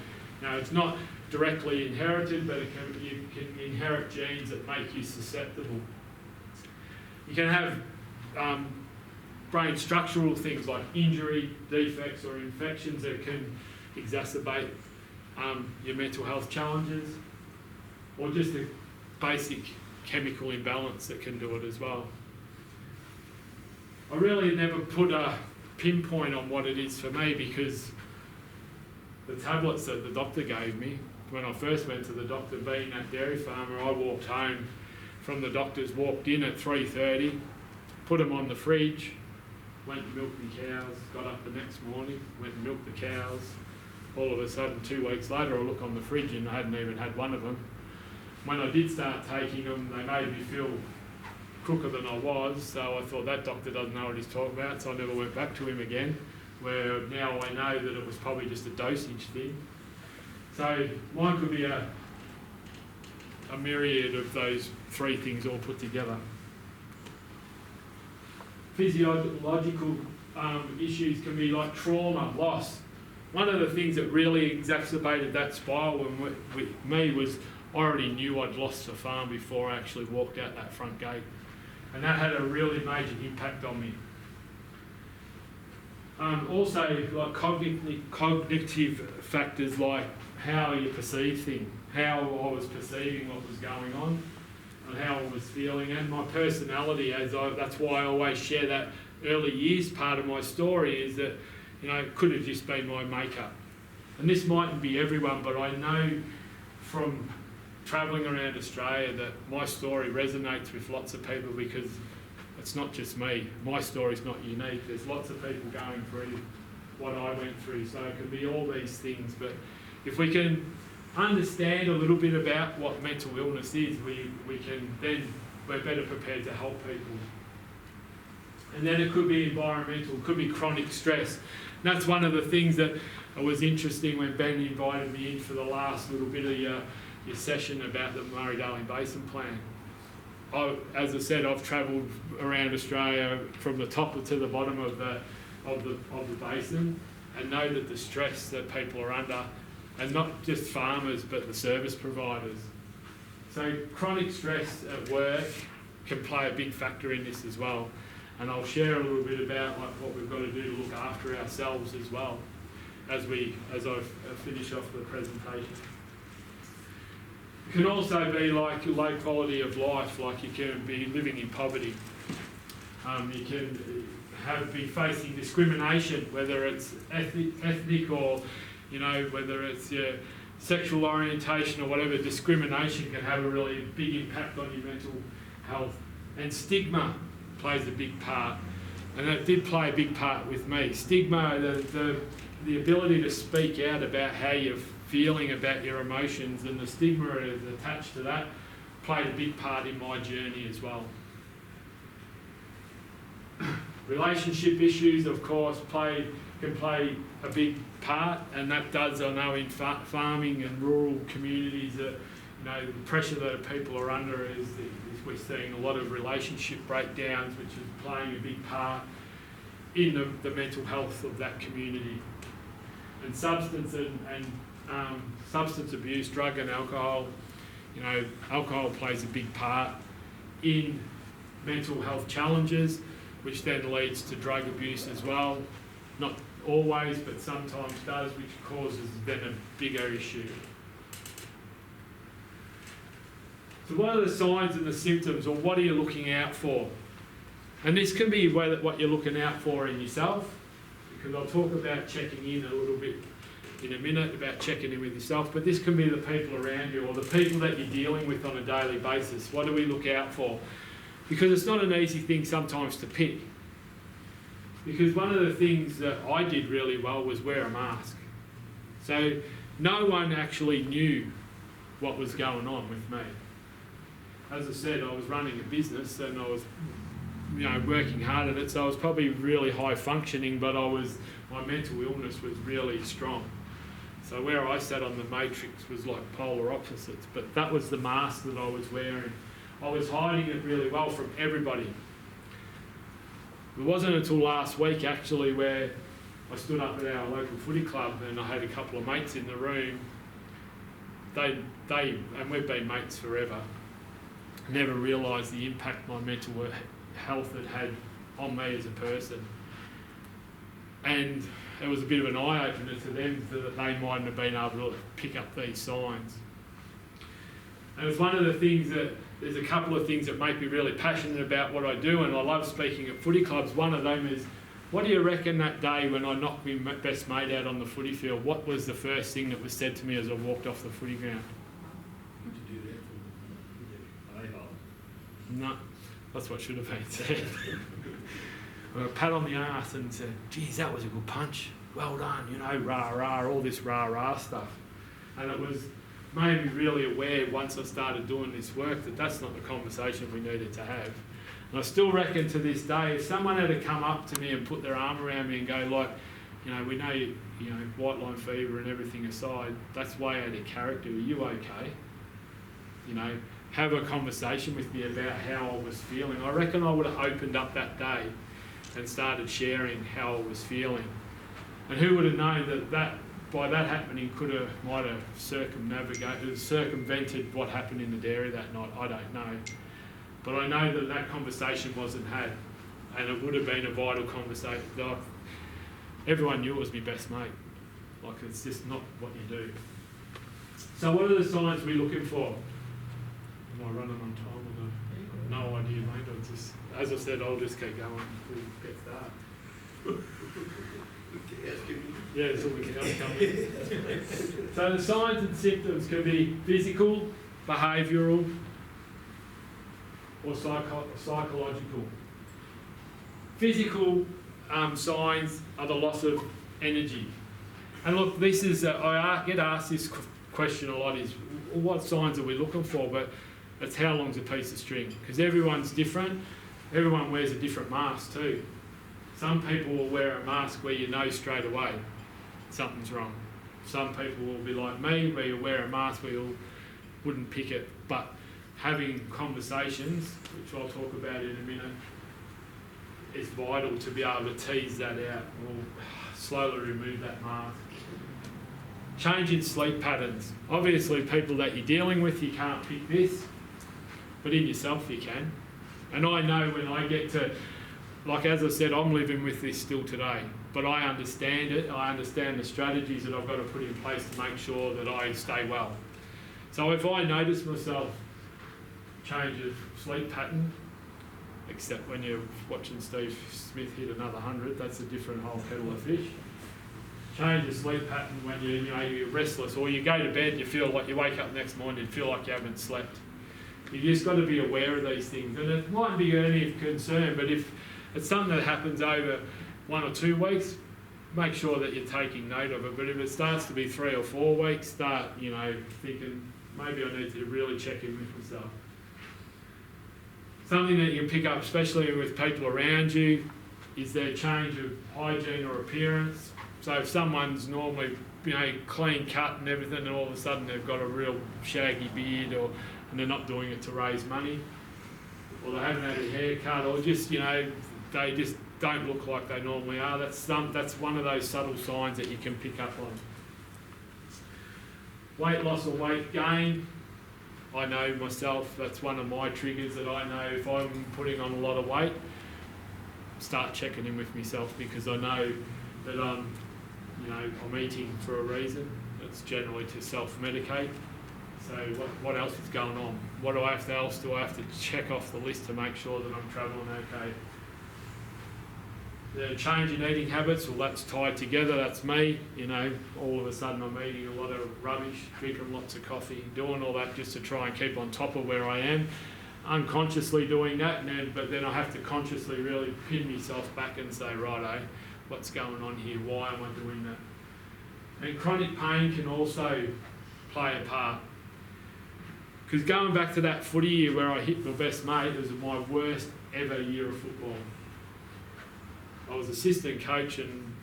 S1: it's not directly inherited, but you can inherit genes that make you susceptible. You can have brain structural things like injury, defects or infections that can exacerbate your mental health challenges, or just a basic chemical imbalance that can do it as well. I really never put a pinpoint on what it is for me, because the tablets that the doctor gave me when I first went to the doctor, being that dairy farmer, I walked home from the doctor's, walked in at 3:30, put them on the fridge, went and milked the cows, got up the next morning, went and milked the cows. All of a sudden, 2 weeks later, I look on the fridge and I hadn't even had one of them. When I did start taking them, they made me feel crooked than I was, so I thought, that doctor doesn't know what he's talking about, so I never went back to him again, where now I know that it was probably just a dosage thing. So mine could be a myriad of those three things all put together. Physiological issues can be like trauma, loss. One of the things that really exacerbated that spiral with me was I already knew I'd lost the farm before I actually walked out that front gate. And that had a really major impact on me. Also, like cognitive factors like how you perceive things, how I was perceiving what was going on, and how I was feeling, and my personality. That's why I always share that early years part of my story, is that it could have just been my makeup. And this mightn't be everyone, but I know from travelling around Australia that my story resonates with lots of people, because it's not just me. My story's not unique. There's lots of people going through what I went through, so it can be all these things. But if we can understand a little bit about what mental illness is, we're better prepared to help people. And then it could be environmental, it could be chronic stress. And that's one of the things that was interesting when Ben invited me in for the last little bit of your session about the Murray-Darling Basin Plan. As I said, I've travelled around Australia from the top to the bottom of the basin, and know that the stress that people are under, and not just farmers but the service providers. So chronic stress at work can play a big factor in this as well. And I'll share a little bit about what we've got to do to look after ourselves as well as I finish off the presentation. It can also be like low quality of life, like you can be living in poverty. You can be facing discrimination, whether it's ethnic or whether it's your sexual orientation or whatever. Discrimination can have a really big impact on your mental health. And stigma plays a big part, and it did play a big part with me. Stigma, the ability to speak out about how you're feeling about your emotions, and the stigma is attached to that, played a big part in my journey as well. Relationship issues, of course, can play a big part, and that does, I know, in farming and rural communities, that the pressure that people are under is we're seeing a lot of relationship breakdowns, which is playing a big part in the mental health of that community. And substance abuse, drug and alcohol, alcohol plays a big part in mental health challenges, which then leads to drug abuse as well. Not always, but sometimes does, which causes then a bigger issue. So what are the signs and the symptoms, or what are you looking out for? And this can be what you're looking out for in yourself, because I'll talk about checking in a little bit in a minute, about checking in with yourself, but this can be the people around you or the people that you're dealing with on a daily basis. What do we look out for? Because it's not an easy thing sometimes to pick. Because one of the things that I did really well was wear a mask. So no one actually knew what was going on with me. As I said, I was running a business, and I was working hard at it, so I was probably really high functioning, but my mental illness was really strong. So where I sat on the matrix was like polar opposites, but that was the mask that I was wearing. I was hiding it really well from everybody. It wasn't until last week actually where I stood up at our local footy club and I had a couple of mates in the room. And we've been mates forever, never realised the impact my mental health had on me as a person. And it was a bit of an eye-opener to them that they mightn't have been able to pick up these signs. And it's one of the things there's a couple of things that make me really passionate about what I do, and I love speaking at footy clubs. One of them is, what do you reckon that day when I knocked my best mate out on the footy field, what was the first thing that was said to me as I walked off the footy ground?
S5: What did you do that for?
S1: No, that's what should have been said. A pat on the arse and said, geez, that was a good punch. Well done, rah, rah, all this rah, rah stuff. And it made me really aware once I started doing this work that that's not the conversation we needed to have. And I still reckon to this day, if someone had to come up to me and put their arm around me and go like, we know, white line fever and everything aside, that's way out of character. Are you okay? Have a conversation with me about how I was feeling. I reckon I would have opened up that day and started sharing how I was feeling. And who would have known that by that happening might have circumvented what happened in the dairy that night. I don't know. But I know that conversation wasn't had, and it would have been a vital conversation. Everyone knew it was my best mate. Like, it's just not what you do. So what are the signs we're looking for? Am I running on time? No idea, mate. As I said, I'll just keep going until we get started. Yeah, it's all the cows coming. So the signs and symptoms can be physical, behavioural, or psychological. Physical signs are the loss of energy. And look, this is, I get asked this question a lot, is what signs are we looking for? But it's how long's a piece of string? Because everyone's different. Everyone wears a different mask too. Some people will wear a mask where you know straight away something's wrong. Some people will be like me, where you wear a mask where you wouldn't pick it. But having conversations, which I'll talk about in a minute, is vital to be able to tease that out or slowly remove that mask. Change in sleep patterns. Obviously, people that you're dealing with, you can't pick this, but in yourself you can. And I know when I get to, like as I said, I'm living with this still today, but I understand it. I understand the strategies that I've got to put in place to make sure that I stay well. So if I notice myself change of sleep pattern, except when you're watching Steve Smith hit another 100, that's a different whole kettle of fish. Change of sleep pattern when you're restless, or you go to bed, you feel like you wake up the next morning, you feel like you haven't slept. You just got to be aware of these things, and it mightn't be any concern, but if it's something that happens over 1 or 2 weeks, make sure that you're taking note of it. But if it starts to be 3 or 4 weeks, start thinking maybe I need to really check in with myself. Something that you can pick up, especially with people around you, is their change of hygiene or appearance. So if someone's normally clean cut and everything, and all of a sudden they've got a real shaggy beard, and they're not doing it to raise money, or they haven't had a haircut, or just they just don't look like they normally are. That's one of those subtle signs that you can pick up on. Weight loss or weight gain. I know myself, that's one of my triggers that I know if I'm putting on a lot of weight, start checking in with myself, because I know that I'm eating for a reason. It's generally to self-medicate. So what else is going on? What else do I have to check off the list to make sure that I'm travelling okay? The change in eating habits, well, that's tied together. That's me. All of a sudden I'm eating a lot of rubbish, drinking lots of coffee, doing all that just to try and keep on top of where I am. Unconsciously doing that, but then I have to consciously really pin myself back and say, righto, what's going on here? Why am I doing that? And chronic pain can also play a part. Because going back to that footy year where I hit my best mate, it was my worst ever year of football. I was assistant coach, and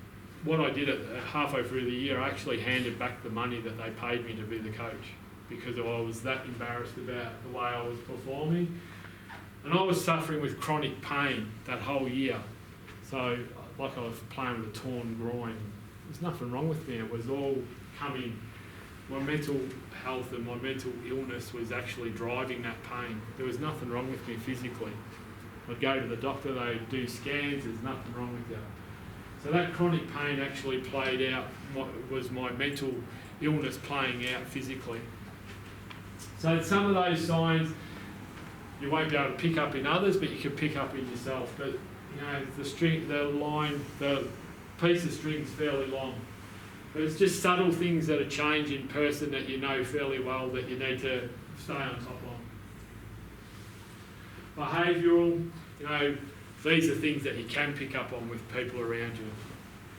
S1: what I did at halfway through the year, I actually handed back the money that they paid me to be the coach, because I was that embarrassed about the way I was performing. And I was suffering with chronic pain that whole year. So, like I was playing with a torn groin. There's nothing wrong with me. It was all coming. My mental health and my mental illness was actually driving that pain. There was nothing wrong with me physically. I'd go to the doctor, they'd do scans, there's nothing wrong with you. So that chronic pain actually played out, was my mental illness playing out physically. So some of those signs you won't be able to pick up in others, but you can pick up in yourself. But you know, the piece of string's fairly long. But it's just subtle things that are changing in person that you know fairly well that you need to stay on top of. Behavioural, you know, these are things that you can pick up on with people around you.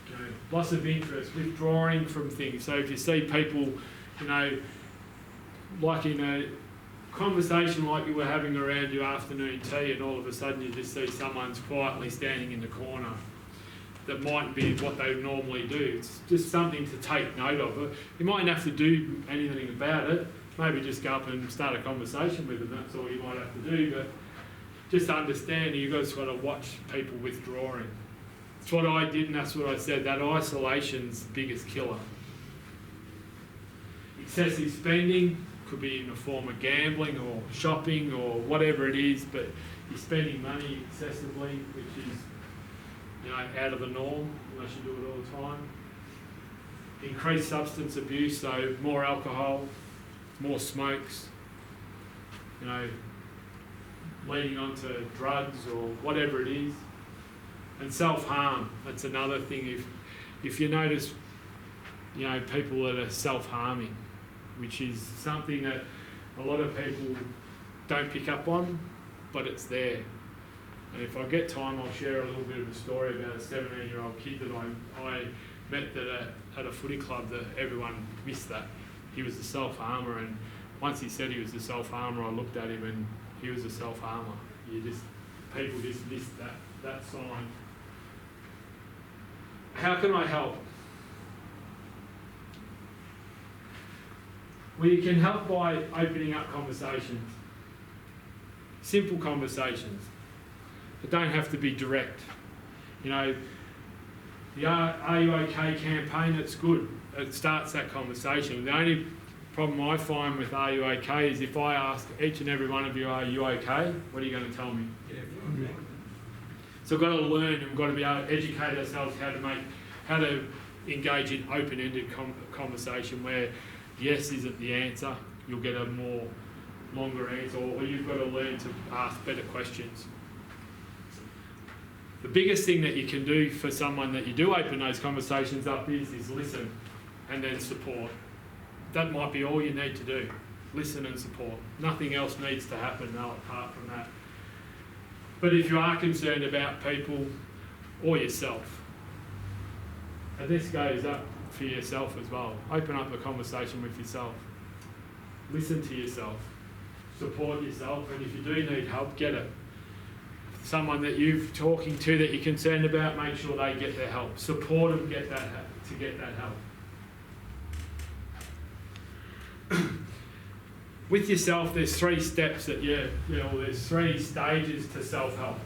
S1: You know, loss of interest, withdrawing from things. So if you see people, you know, like in a conversation like you were having around your afternoon tea, and all of a sudden you just see someone's quietly standing in the corner, that mightn't be what they normally do. It's just something to take note of. You mightn't have to do anything about it. Maybe just go up and start a conversation with them. That's all you might have to do. But just understand you've got to sort of watch people withdrawing. It's what I did, and that's what I said. That isolation's the biggest killer. Excessive spending could be in the form of gambling or shopping or whatever it is, but you're spending money excessively, which is, you know, out of the norm unless you do it all the time. Increased substance abuse, so more alcohol, more smokes, you know, leading on to drugs or whatever it is. And self-harm, that's another thing. If you notice, you know, people that are self-harming, which is something that a lot of people don't pick up on, but it's there. And if I get time, I'll share a little bit of a story about a 17-year-old kid that I met that at a footy club that everyone missed that. He was a self-harmer, and once he said he was a self-harmer, I looked at him and he was a self-harmer. People just missed that sign. How can I help? Well, you can help by opening up conversations. Simple conversations. They don't have to be direct. You know, the Are You OK campaign, it's good. It starts that conversation. The only problem I find with Are You OK is if I ask each and every one of you, are you OK? What are you going to tell me? Yeah. So we've got to learn, and we've got to be able to educate ourselves how to engage in open-ended conversation where yes isn't the answer. You'll get a more longer answer, or you've got to learn to ask better questions. The biggest thing that you can do for someone that you do open those conversations up is listen and then support. That might be all you need to do. Listen and support. Nothing else needs to happen apart from that. But if you are concerned about people or yourself, and this goes up for yourself as well, open up a conversation with yourself. Listen to yourself. Support yourself, and if you do need help, get it. Someone that you're talking to that you're concerned about, make sure they get their help. Support them get that help. With yourself, there's 3 steps that there's 3 stages to self-help.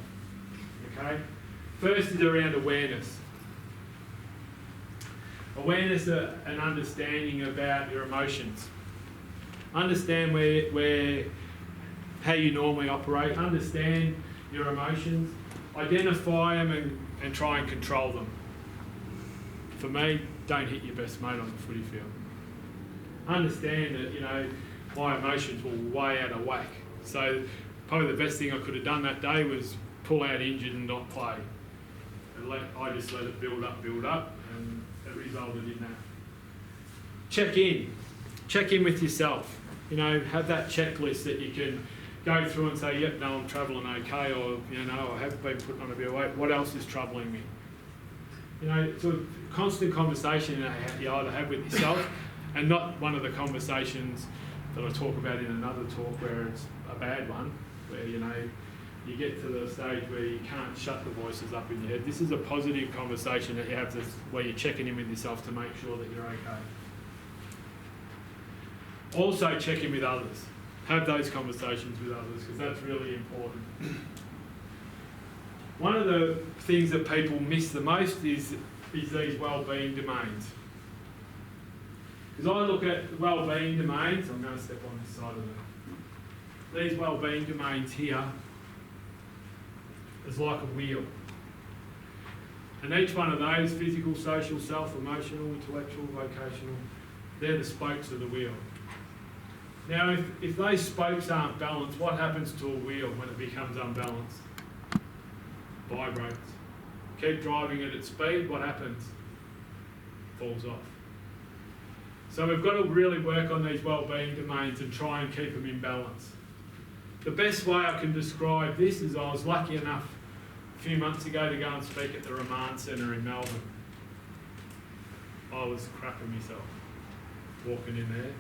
S1: Okay? First is around awareness. Awareness and understanding about your emotions. Understand how you normally operate. Understand your emotions. Identify them and try and control them. For me, don't hit your best mate on the footy field. Understand that, my emotions were way out of whack. So probably the best thing I could have done that day was pull out injured and not play. And I just let it build up, and it resulted in that. Check in with yourself. Have that checklist that you can go through and say, yep, no, I'm travelling okay, or, I have been putting on a bit of weight. What else is troubling me? It's a constant conversation that you either have with yourself and not one of the conversations that I talk about in another talk where it's a bad one, where, you get to the stage where you can't shut the voices up in your head. This is a positive conversation that you have to, where you're checking in with yourself to make sure that you're okay. Also check in with others. Have those conversations with others, because that's really important. One of the things that people miss the most is these well-being domains. Because I look at well-being domains, I'm going to step on this side of it. These well-being domains here is like a wheel. And each one of those, physical, social, self, emotional, intellectual, vocational, they're the spokes of the wheel. Now, if those spokes aren't balanced, what happens to a wheel when it becomes unbalanced? Vibrates. Keep driving it at speed, what happens? Falls off. So we've got to really work on these well-being domains and try and keep them in balance. The best way I can describe this is I was lucky enough a few months ago to go and speak at the Remand Centre in Melbourne. I was crapping myself walking in there.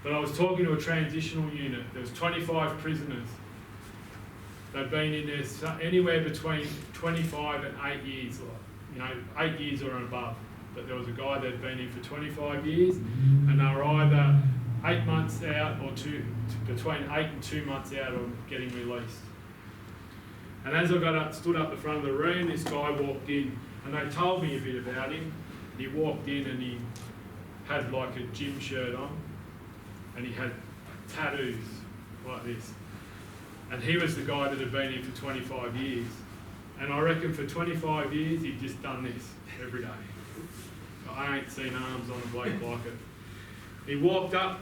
S1: But I was talking to a transitional unit. There was 25 prisoners. They'd been in there anywhere between 25 and 8 years, 8 years or above. But there was a guy that'd been in for 25 years, and they were either 8 months out or between 8 and 2 months out of getting released. And as I stood up the front of the room, this guy walked in, and they told me a bit about him. He walked in and he had like a gym shirt on, and he had tattoos like this. And he was the guy that had been in for 25 years. And I reckon for 25 years, he'd just done this every day. I ain't seen arms on a bloke like it. He walked up,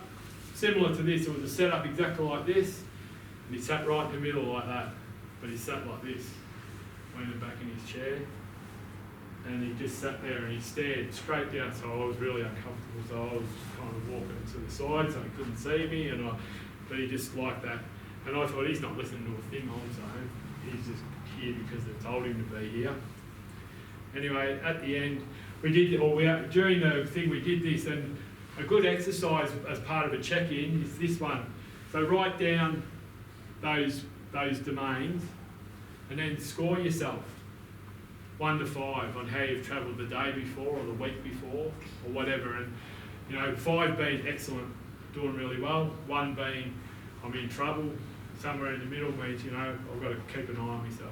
S1: similar to this, it was a setup exactly like this, and he sat right in the middle like that. But he sat like this, leaning back in his chair, and he just sat there and he stared straight down, so I was really uncomfortable, so I was kind of walking to the side so he couldn't see me, but he just liked that. And I thought, he's not listening to a thing I'm saying, he's just here because they told him to be here. Anyway, at the end, during the thing we did this, and a good exercise as part of a check-in is this one. So write down those domains and then score yourself 1 to 5 on how you've travelled the day before or the week before or whatever. And 5 being excellent, doing really well, 1 being I'm in trouble, somewhere in the middle means I've got to keep an eye on myself.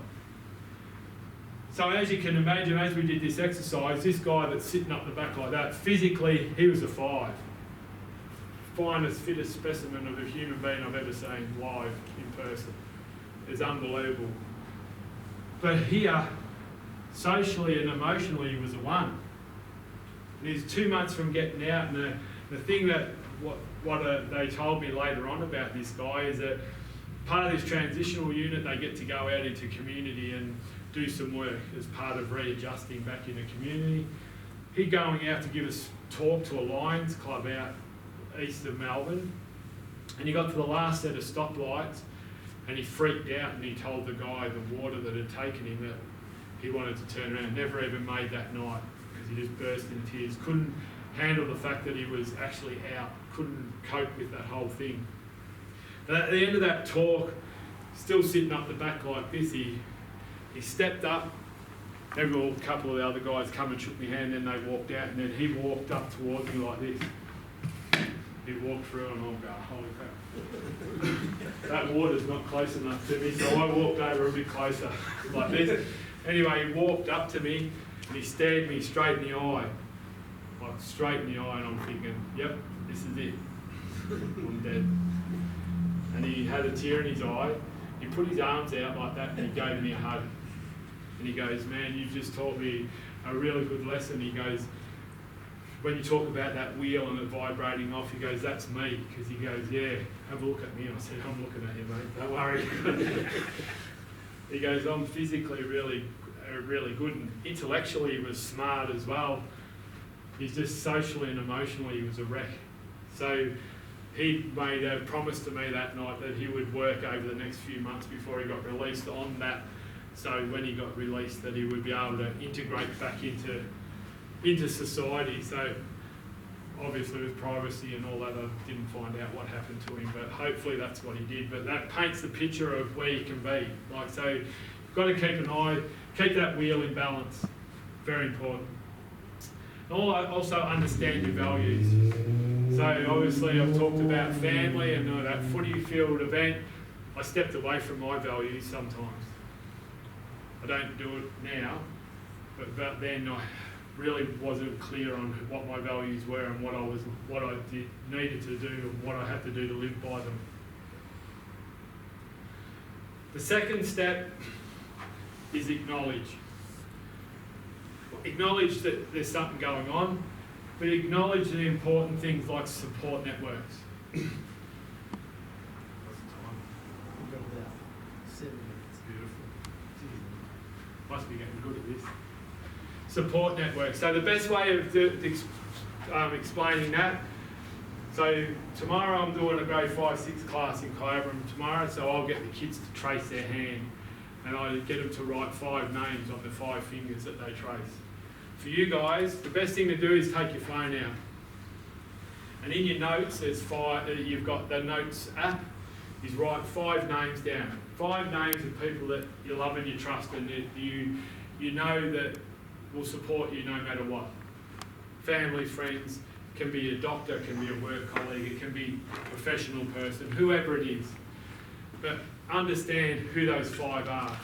S1: So as you can imagine, as we did this exercise, this guy that's sitting up the back like that, physically he was a 5. Finest, fittest specimen of a human being I've ever seen live in person. It's unbelievable. But here, socially and emotionally, he was a 1. And he's 2 months from getting out, and the thing that they told me later on about this guy is that part of this transitional unit, they get to go out into community and do some work as part of readjusting back into community. He going out to give us talk to a Lions club out east of Melbourne, and he got to the last set of stoplights and he freaked out and he told the guy the water that had taken him that he wanted to turn around. Never even made that night because he just burst into tears. Couldn't handle the fact that he was actually out. Couldn't cope with that whole thing. And at the end of that talk, still sitting up the back like this, he stepped up. A couple of the other guys come and shook my hand, and then they walked out, and then he walked up towards me like this. He walked through, and I'm going, holy crap. That water's not close enough to me, so I walked over a bit closer like this. Anyway, he walked up to me, and he stared me straight in the eye. Like straight in the eye, and I'm thinking, yep, this is it. I'm dead. And he had a tear in his eye. He put his arms out like that, and he gave me a hug. And he goes, man, you've just taught me a really good lesson. He goes, when you talk about that wheel and it vibrating off, he goes, that's me. Because he goes, yeah, have a look at me. I said, I'm looking at you, mate, don't worry. He goes, I'm physically really good, and intellectually he was smart as well. He's just socially and emotionally he was a wreck. So he made a promise to me that night that he would work over the next few months before he got released on that. So when he got released, that he would be able to integrate back into society. So obviously with privacy and all that, I didn't find out what happened to him, but hopefully that's what he did. But that paints the picture of where you can be. Like, so you've got to keep an eye, keep that wheel in balance. Very important. And also understand your values. So obviously I've talked about family and that footy field event. I stepped away from my values sometimes. I don't do it now, but then I really wasn't clear on what my values were and what I needed to do and what I had to do to live by them. The second step is acknowledge. Acknowledge that there's something going on, but acknowledge the important things like support networks. What's the time?
S6: We've got about 7 minutes.
S1: Beautiful. Jeez, must be getting good at this. Support networks. So the best way of explaining that, so tomorrow I'm doing a grade 5-6 class in Kyabram tomorrow, so I'll get the kids to trace their hand and I get them to write 5 names on the 5 fingers that they trace. For you guys, the best thing to do is take your phone out. And in your notes, there's 5, you've got the notes app, is write 5 names down. 5 names of people that you love and you trust and that you know that will support you no matter what. Family, friends, can be a doctor, can be a work colleague, it can be a professional person, whoever it is. But understand who those 5 are.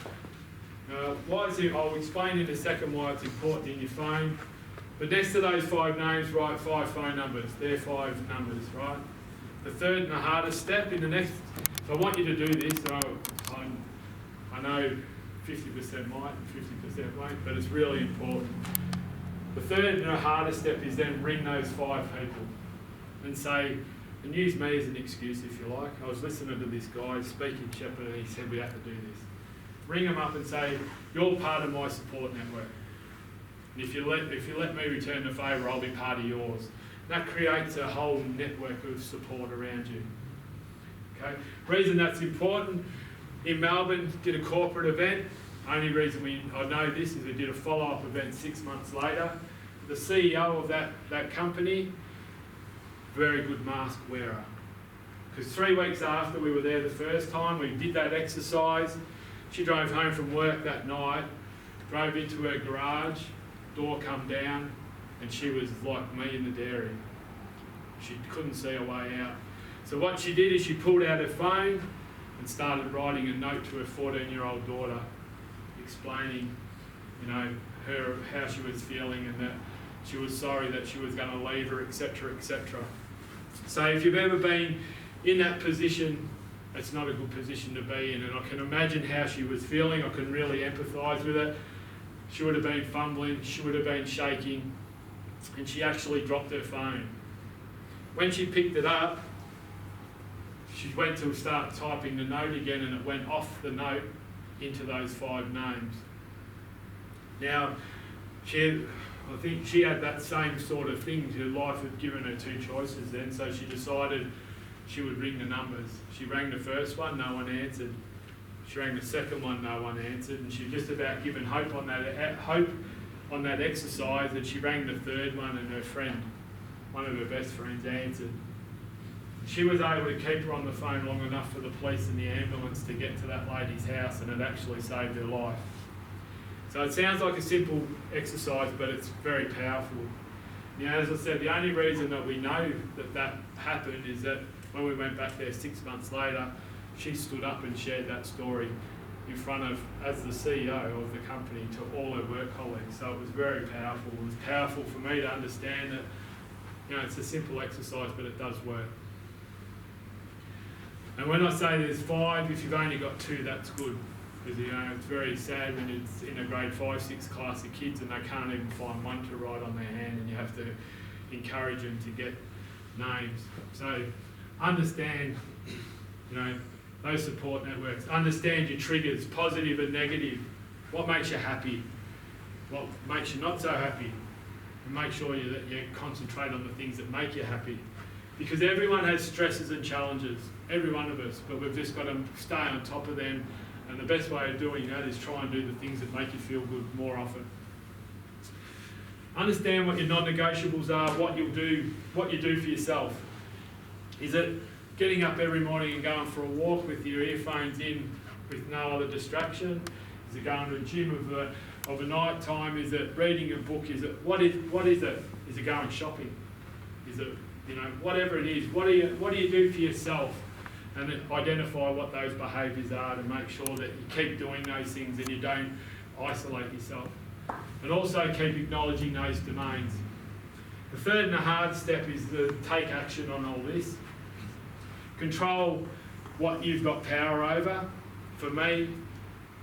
S1: Why is it? I'll explain in a second why it's important in your phone. But next to those 5 names, write 5 phone numbers. They're 5 numbers, right? The third and the hardest step in the next. So I want you to do this. I know 50% might, 50% won't, but it's really important. The third and the hardest step is then ring those 5 people and say, and use me as an excuse if you like. I was listening to this guy speaking Shepherd and he said we have to do this. Ring them up and say, you're part of my support network. And if you let me return the favour, I'll be part of yours. That creates a whole network of support around you. Okay. Reason that's important, in Melbourne, did a corporate event. Only reason I know this is we did a follow-up event 6 months later. The CEO of that company, very good mask wearer. Because 3 weeks after we were there the first time, we did that exercise. She drove home from work that night, drove into her garage, door come down, and she was like me in the dairy. She couldn't see her way out. So what she did is she pulled out her phone and started writing a note to her 14-year-old daughter, explaining, her how she was feeling and that she was sorry that she was going to leave her, etc., etc. So if you've ever been in that position, it's not a good position to be in, and I can imagine how she was feeling. I can really empathise with it. She would have been fumbling, she would have been shaking, and she actually dropped her phone. When she picked it up, she went to start typing the note again, and it went off the note into those 5 names. Now, I think she had that same sort of thing. Her life had given her 2 choices then, so she decided she would ring the numbers. She rang the first one, no one answered. She rang the second one, no one answered, and she just about given hope on that exercise, and she rang the third one, and her friend, one of her best friends, answered. She was able to keep her on the phone long enough for the police and the ambulance to get to that lady's house, and it actually saved her life. So it sounds like a simple exercise, but it's very powerful. As I said, the only reason that we know that happened is that when we went back there 6 months later, she stood up and shared that story in front of, as the CEO of the company, to all her work colleagues. So it was very powerful. It was powerful for me to understand that, it's a simple exercise, but it does work. And when I say there's 5, if you've only got 2, that's good. Because, it's very sad when it's in a grade 5-6 class of kids and they can't even find one to write on their hand, and you have to encourage them to get names. So understand, those support networks. Understand your triggers, positive and negative. What makes you happy? What makes you not so happy? And make sure that you concentrate on the things that make you happy. Because everyone has stresses and challenges, every one of us, but we've just got to stay on top of them. And the best way of doing that is try and do the things that make you feel good more often. Understand what your non-negotiables are, what you do for yourself. Is it getting up every morning and going for a walk with your earphones in with no other distraction? Is it going to a gym of a night time? Is it reading a book? Is it what is it? Is it going shopping? Is it, whatever it is, what do you do for yourself? And then identify what those behaviours are to make sure that you keep doing those things and you don't isolate yourself. And also keep acknowledging those domains. The third and the hard step is to take action on all this. Control what you've got power over. For me,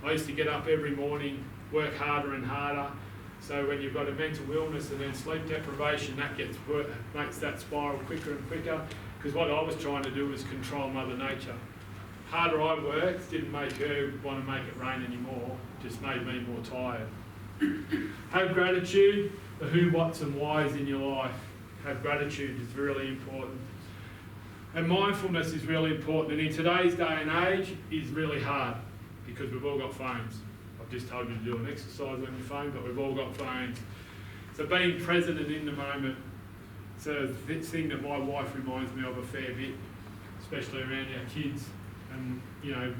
S1: I used to get up every morning, work harder and harder. So when you've got a mental illness and then sleep deprivation, that makes that spiral quicker and quicker. Because what I was trying to do was control Mother Nature. Harder I worked didn't make her want to make it rain anymore, just made me more tired. Have gratitude, the who, what's and whys in your life. Have gratitude is really important. And mindfulness is really important. And in today's day and age, is really hard because we've all got phones. I've just told you to do an exercise on your phone, but we've all got phones. So being present and in the moment, it's a thing that my wife reminds me of a fair bit, especially around our kids. And,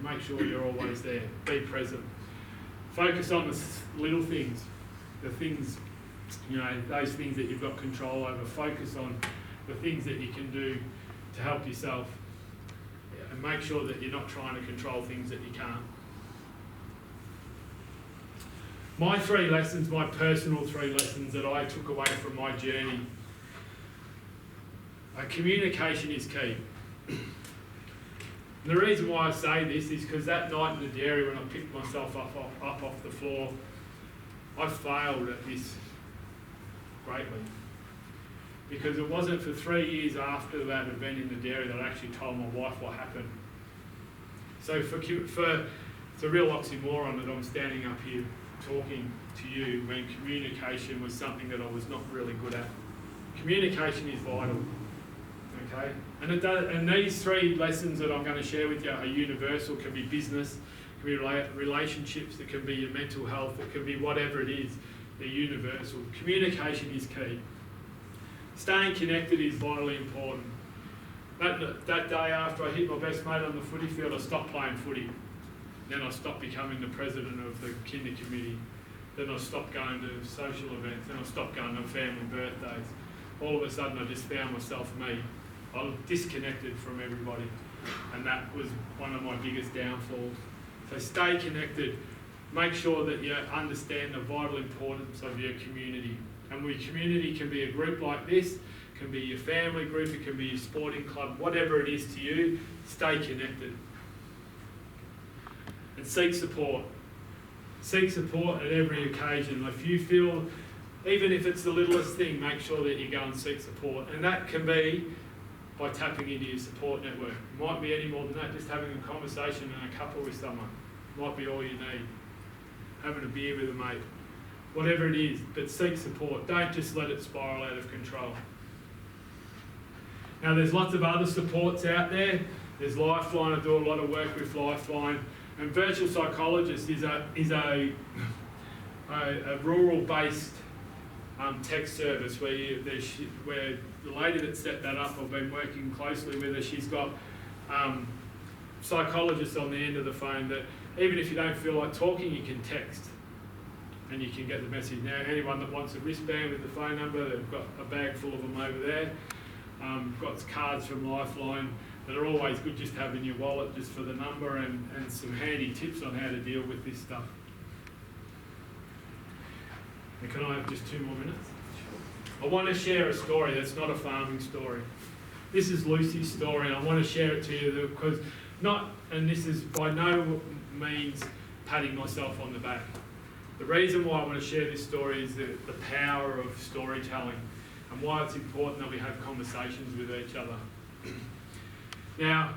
S1: make sure you're always there. Be present. Focus on the little things, the things, those things that you've got control over. Focus on the things that you can do to help yourself. And make sure that you're not trying to control things that you can't. My 3 lessons, my personal 3 lessons that I took away from my journey. Communication is key. And the reason why I say this is because that night in the dairy when I picked myself up off the floor, I failed at this greatly. Because it wasn't for 3 years after that event in the dairy that I actually told my wife what happened. So it's a real oxymoron that I'm standing up here talking to you when communication was something that I was not really good at. Communication is vital. Okay, and these 3 lessons that I'm going to share with you are universal. It can be business, it can be relationships, it can be your mental health, it can be whatever it is. They're universal. Communication is key. Staying connected is vitally important. That day after I hit my best mate on the footy field, I stopped playing footy. Then I stopped becoming the president of the kinder committee. Then I stopped going to social events. Then I stopped going to family birthdays. All of a sudden I just found myself me. I was disconnected from everybody, and that was one of my biggest downfalls. So stay connected. Make sure that you understand the vital importance of your community. And your community can be a group like this, can be your family group, it can be your sporting club, whatever it is to you, stay connected. And seek support. Seek support at every occasion. If you feel, even if it's the littlest thing, make sure that you go and seek support. And that can be by tapping into your support network. It might be any more than that, just having a conversation and a cuppa with someone. Might be all you need. Having a beer with a mate. Whatever it is, but seek support. Don't just let it spiral out of control. Now there's lots of other supports out there. There's Lifeline, I do a lot of work with Lifeline. And Virtual Psychologist is a rural-based tech service where the lady that set that up, I've been working closely with her, she's got psychologists on the end of the phone that even if you don't feel like talking, you can text and you can get the message. Now anyone that wants a wristband with the phone number, they've got a bag full of them over there. Got cards from Lifeline that are always good just to have in your wallet just for the number and some handy tips on how to deal with this stuff. And can I have just 2 more minutes? I want to share a story that's not a farming story. This is Lucy's story, and I want to share it to you because and this is by no means patting myself on the back. The reason why I want to share this story is the power of storytelling and why it's important that we have conversations with each other. Now,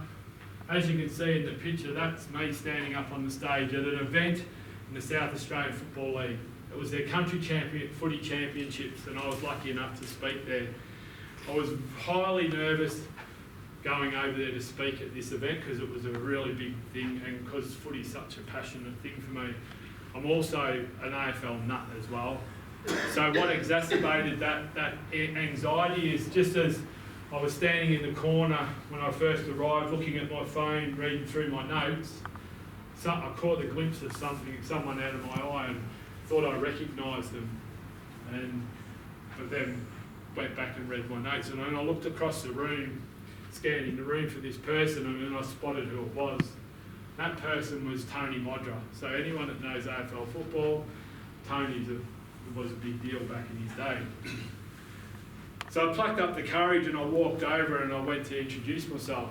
S1: as you can see in the picture, that's me standing up on the stage at an event in the South Australian Football League. It was their country footy championships, and I was lucky enough to speak there. I was highly nervous going over there to speak at this event because it was a really big thing and because footy's such a passionate thing for me. I'm also an AFL nut as well, So what exacerbated that anxiety is just as I was standing in the corner when I first arrived, looking at my phone, reading through my notes, I caught a glimpse of someone out of my eye and thought I recognised them. But then went back and read my notes, and then I looked across the room, scanning the room for this person, and then I spotted who it was. That person was Tony Modra. So anyone that knows AFL football, Tony was a big deal back in his day. So I plucked up the courage and I walked over and I went to introduce myself.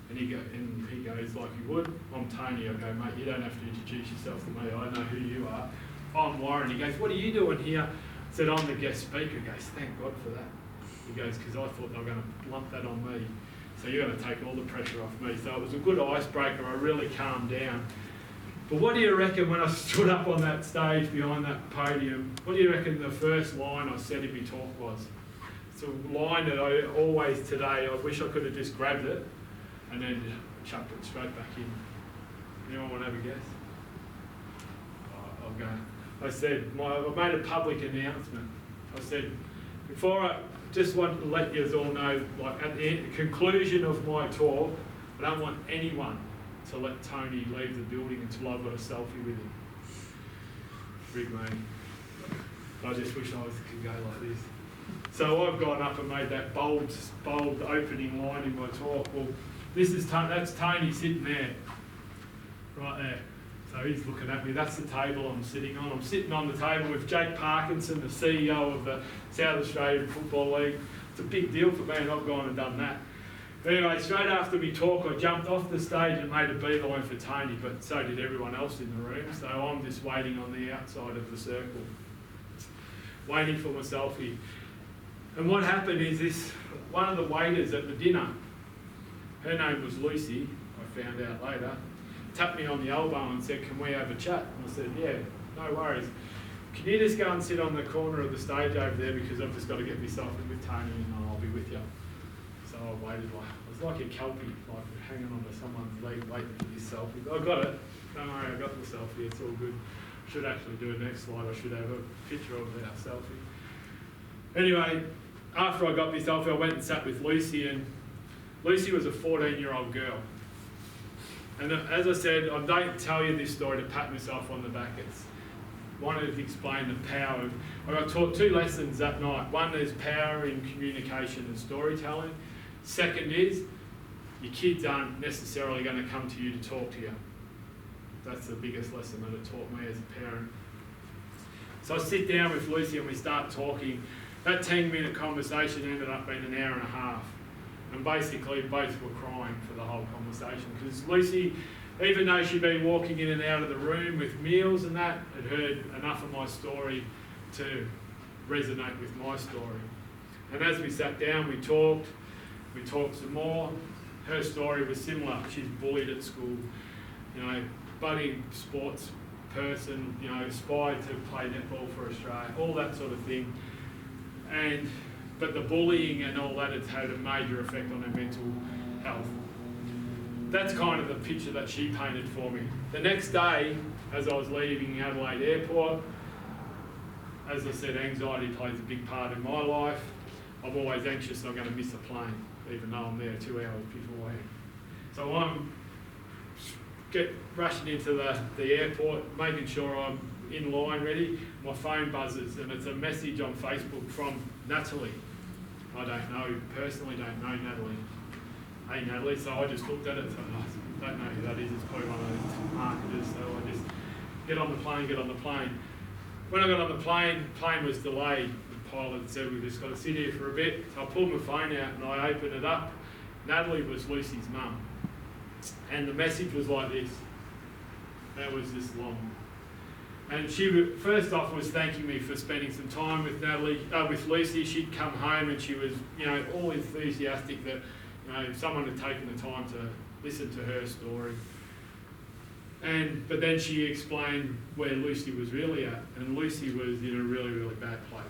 S1: And he goes like he would, "I'm Tony." I go, "Mate, you don't have to introduce yourself to me. I know who you are. I'm Warren." He goes, "What are you doing here?" I said, "I'm the guest speaker." He goes, "Thank God for that." He goes, "Because I thought they were going to lump that on me. So you're going to take all the pressure off me." So it was a good icebreaker. I really calmed down. But what do you reckon when I stood up on that stage behind that podium, what do you reckon the first line I said in my talk was? It's a line that I always today, I wish I could have just grabbed it and then chucked it straight back in. Anyone want to have a guess? I'll go. I said, I made a public announcement. I said, I just want to let you all know, like at the conclusion of my talk, I don't want anyone to let Tony leave the building until I've got a selfie with him. Big man. I just wish I could go like this. So I've gone up and made that bold opening line in my talk. Well, that's Tony sitting there, right there. So he's looking at me. That's the table I'm sitting on. I'm sitting on the table with Jake Parkinson, the CEO of the South Australian Football League. It's a big deal for me, and I've gone and done that. But anyway, straight after my talk, I jumped off the stage and made a beeline for Tony, but so did everyone else in the room. So I'm just waiting on the outside of the circle, waiting for my selfie. And what happened is one of the waiters at the dinner, her name was Lucy, I found out later, tapped me on the elbow and said, "Can we have a chat?" And I said, "Yeah, no worries. Can you just go and sit on the corner of the stage over there, because I've just got to get myself in with Tony and I'll be with you." So I waited, I was like a kelpie, like hanging on to someone's leg waiting for this selfie. But I got it. Don't worry, I got the selfie. It's all good. Should actually do a next slide. I should have a picture of our selfie. Anyway, after I got my selfie, I went and sat with Lucy, and Lucy was a 14-year-old girl. And as I said, I don't tell you this story to pat myself on the back. It's wanted to explain the power of. I got taught 2 lessons that night. One is power in communication and storytelling. Second is your kids aren't necessarily going to come to you to talk to you. That's the biggest lesson that it taught me as a parent. So I sit down with Lucy and we start talking. That 10-minute conversation ended up being an hour and a half. And basically both were crying for the whole conversation, because Lucy, even though she'd been walking in and out of the room with meals and that, had heard enough of my story to resonate with my story. And as we sat down, we talked some more. Her story was similar. She's bullied at school, budding sports person, aspired to play netball for Australia, all that sort of thing. But the bullying and all that has had a major effect on her mental health. That's kind of the picture that she painted for me. The next day, as I was leaving Adelaide Airport, as I said, anxiety plays a big part in my life. I'm always anxious I'm going to miss a plane, even though I'm there 2 hours beforehand. So I'm rushing into the airport, making sure I'm in line ready. My phone buzzes and it's a message on Facebook from Natalie. I personally don't know Natalie. Hey Natalie, so I just looked at it, so I don't know who that is. It's probably one of those marketers, so I just get on the plane. When I got on the plane was delayed. The pilot said we've just got to sit here for a bit. So I pulled my phone out and I opened it up. Natalie was Lucy's mum. And the message was like this. That was this long. And she first off was thanking me for spending some time with with Lucy. She'd come home and she was, all enthusiastic that, someone had taken the time to listen to her story. But then she explained where Lucy was really at, and Lucy was in a really, really bad place.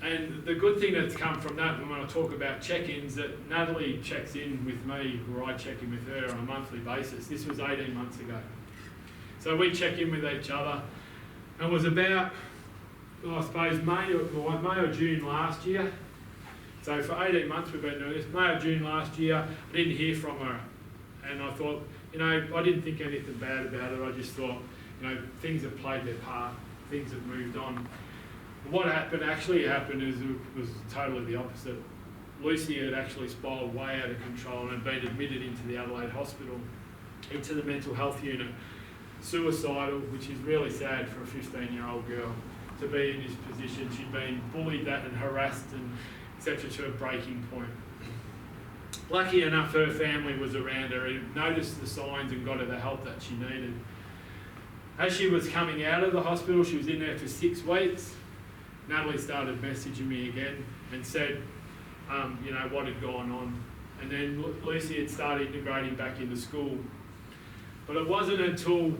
S1: And the good thing that's come from that, when I talk about check-ins, that Natalie checks in with me, or I check in with her on a monthly basis. This was 18 months ago. So we check in with each other, And it was about, I suppose, May or June last year. So for 18 months we've been doing this. May or June last year, I didn't hear from her. And I thought, I didn't think anything bad about it. I just thought, things have played their part. Things have moved on. And what actually happened is it was totally the opposite. Lucy had actually spiralled way out of control and had been admitted into the Adelaide Hospital, into the mental health unit. Suicidal, which is really sad for a 15-year-old girl to be in this position. She'd been bullied and harassed and etc. to a breaking point. Lucky enough, her family was around her and noticed the signs and got her the help that she needed. As she was coming out of the hospital, she was in there for 6 weeks. Natalie started messaging me again and said, what had gone on. And then Lucy had started integrating back into school. But it wasn't until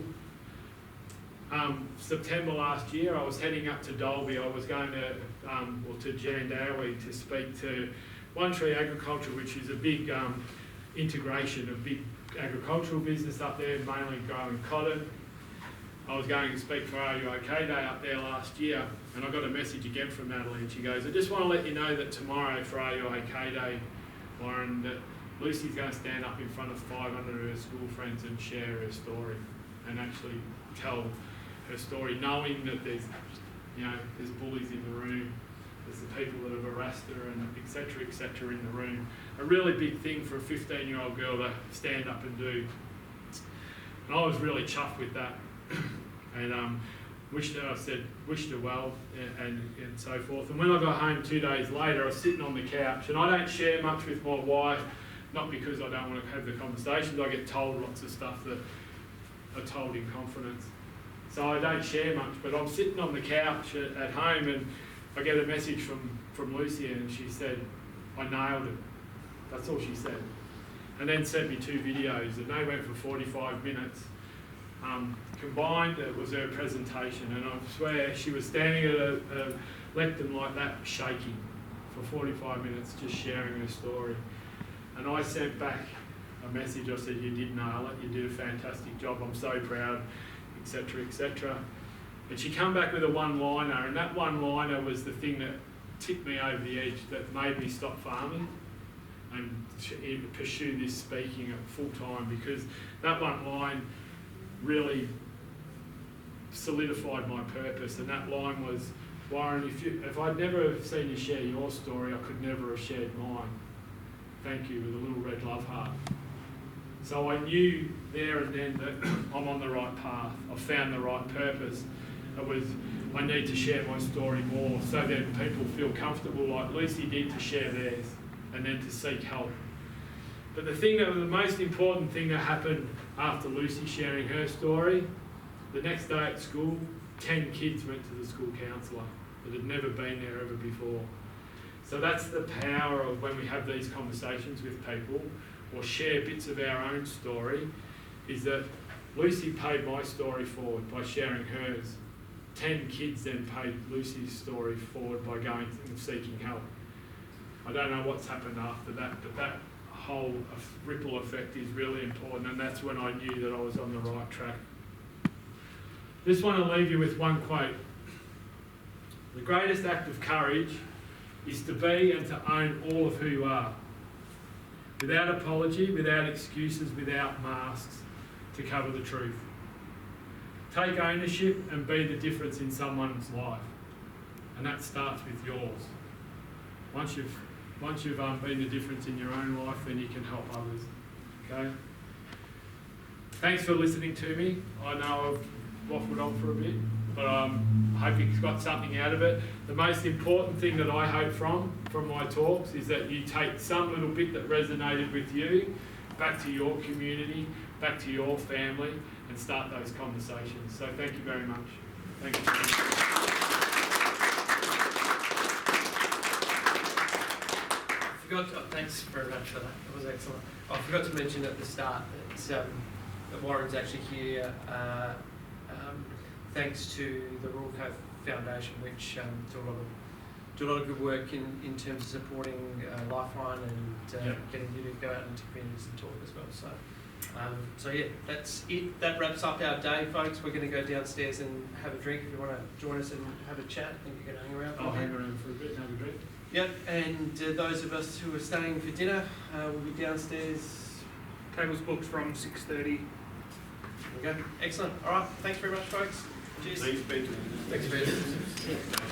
S1: September last year, I was heading up to Dalby. I was going to Jandowie to speak to One Tree Agriculture, which is a big integration of big agricultural business up there, mainly growing cotton. I was going to speak for Are You OK Day up there last year, and I got a message again from Natalie, and she goes, I just want to let you know that tomorrow for Are You OK Day, Warren, that Lucy's going to stand up in front of 500 of her school friends and share her story and actually tell her story, knowing that there's bullies in the room, there's the people that have harassed her and etc. in the room. A really big thing for a 15-year-old girl to stand up and do. And I was really chuffed with that. And wished her well and so forth. And when I got home 2 days later, I was sitting on the couch, and I don't share much with my wife, not because I don't want to have the conversations. I get told lots of stuff that are told in confidence. So I don't share much, but I'm sitting on the couch at home, and I get a message from Lucy, and she said, I nailed it. That's all she said. And then sent me 2 videos, and they went for 45 minutes. Combined, it was her presentation, and I swear she was standing at a lectern like that, shaking for 45 minutes, just sharing her story. And I sent back a message. I said, you did nail it, you did a fantastic job, I'm so proud, etc. And she come back with a one-liner, and that one-liner was the thing that tipped me over the edge, that made me stop farming and pursue this speaking at full time, because that one line really solidified my purpose. And that line was, Warren, if I'd never seen you share your story, I could never have shared mine. Thank you, with a little red love heart. So I knew there and then that I'm on the right path. I've found the right purpose. I need to share my story more so that people feel comfortable like Lucy did to share theirs and then to seek help. But the most important thing that happened after Lucy sharing her story, the next day at school, 10 kids went to the school counsellor that had never been there ever before. So that's the power of when we have these conversations with people or share bits of our own story, is that Lucy paid my story forward by sharing hers. 10 kids then paid Lucy's story forward by going and seeking help. I don't know what's happened after that, but that whole ripple effect is really important, and that's when I knew that I was on the right track. Just want to leave you with one quote. The greatest act of courage is to be and to own all of who you are, without apology, without excuses, without masks, to cover the truth. Take ownership and be the difference in someone's life, and that starts with yours. Once you've been the difference in your own life, then you can help others. Okay? Thanks for listening to me. I know I've waffled on for a bit, but I hope you've got something out of it. The most important thing that I hope from my talks is that you take some little bit that resonated with you back to your community, back to your family, and start those conversations. So thank you very much. Thank you.
S3: Thanks very much for that. That was excellent. I forgot to mention at the start that Warren's actually here thanks to the Rural Coast Foundation, which do a lot of good work in terms of supporting Lifeline and getting you to go out into communities and talk as well. So So yeah, that's it. That wraps up our day, folks. We're going to go downstairs and have a drink. If you want to join us and have a chat, I think you can hang around for
S1: I'll
S3: a bit.
S1: hang around for a bit and have a drink.
S3: Yep, and those of us who are staying for dinner will be downstairs.
S4: Tables booked from 6:30.
S3: There we go. Excellent. All right. Thanks very much, folks. Cheers.
S5: Thanks, Ben.
S3: Thanks, Ben.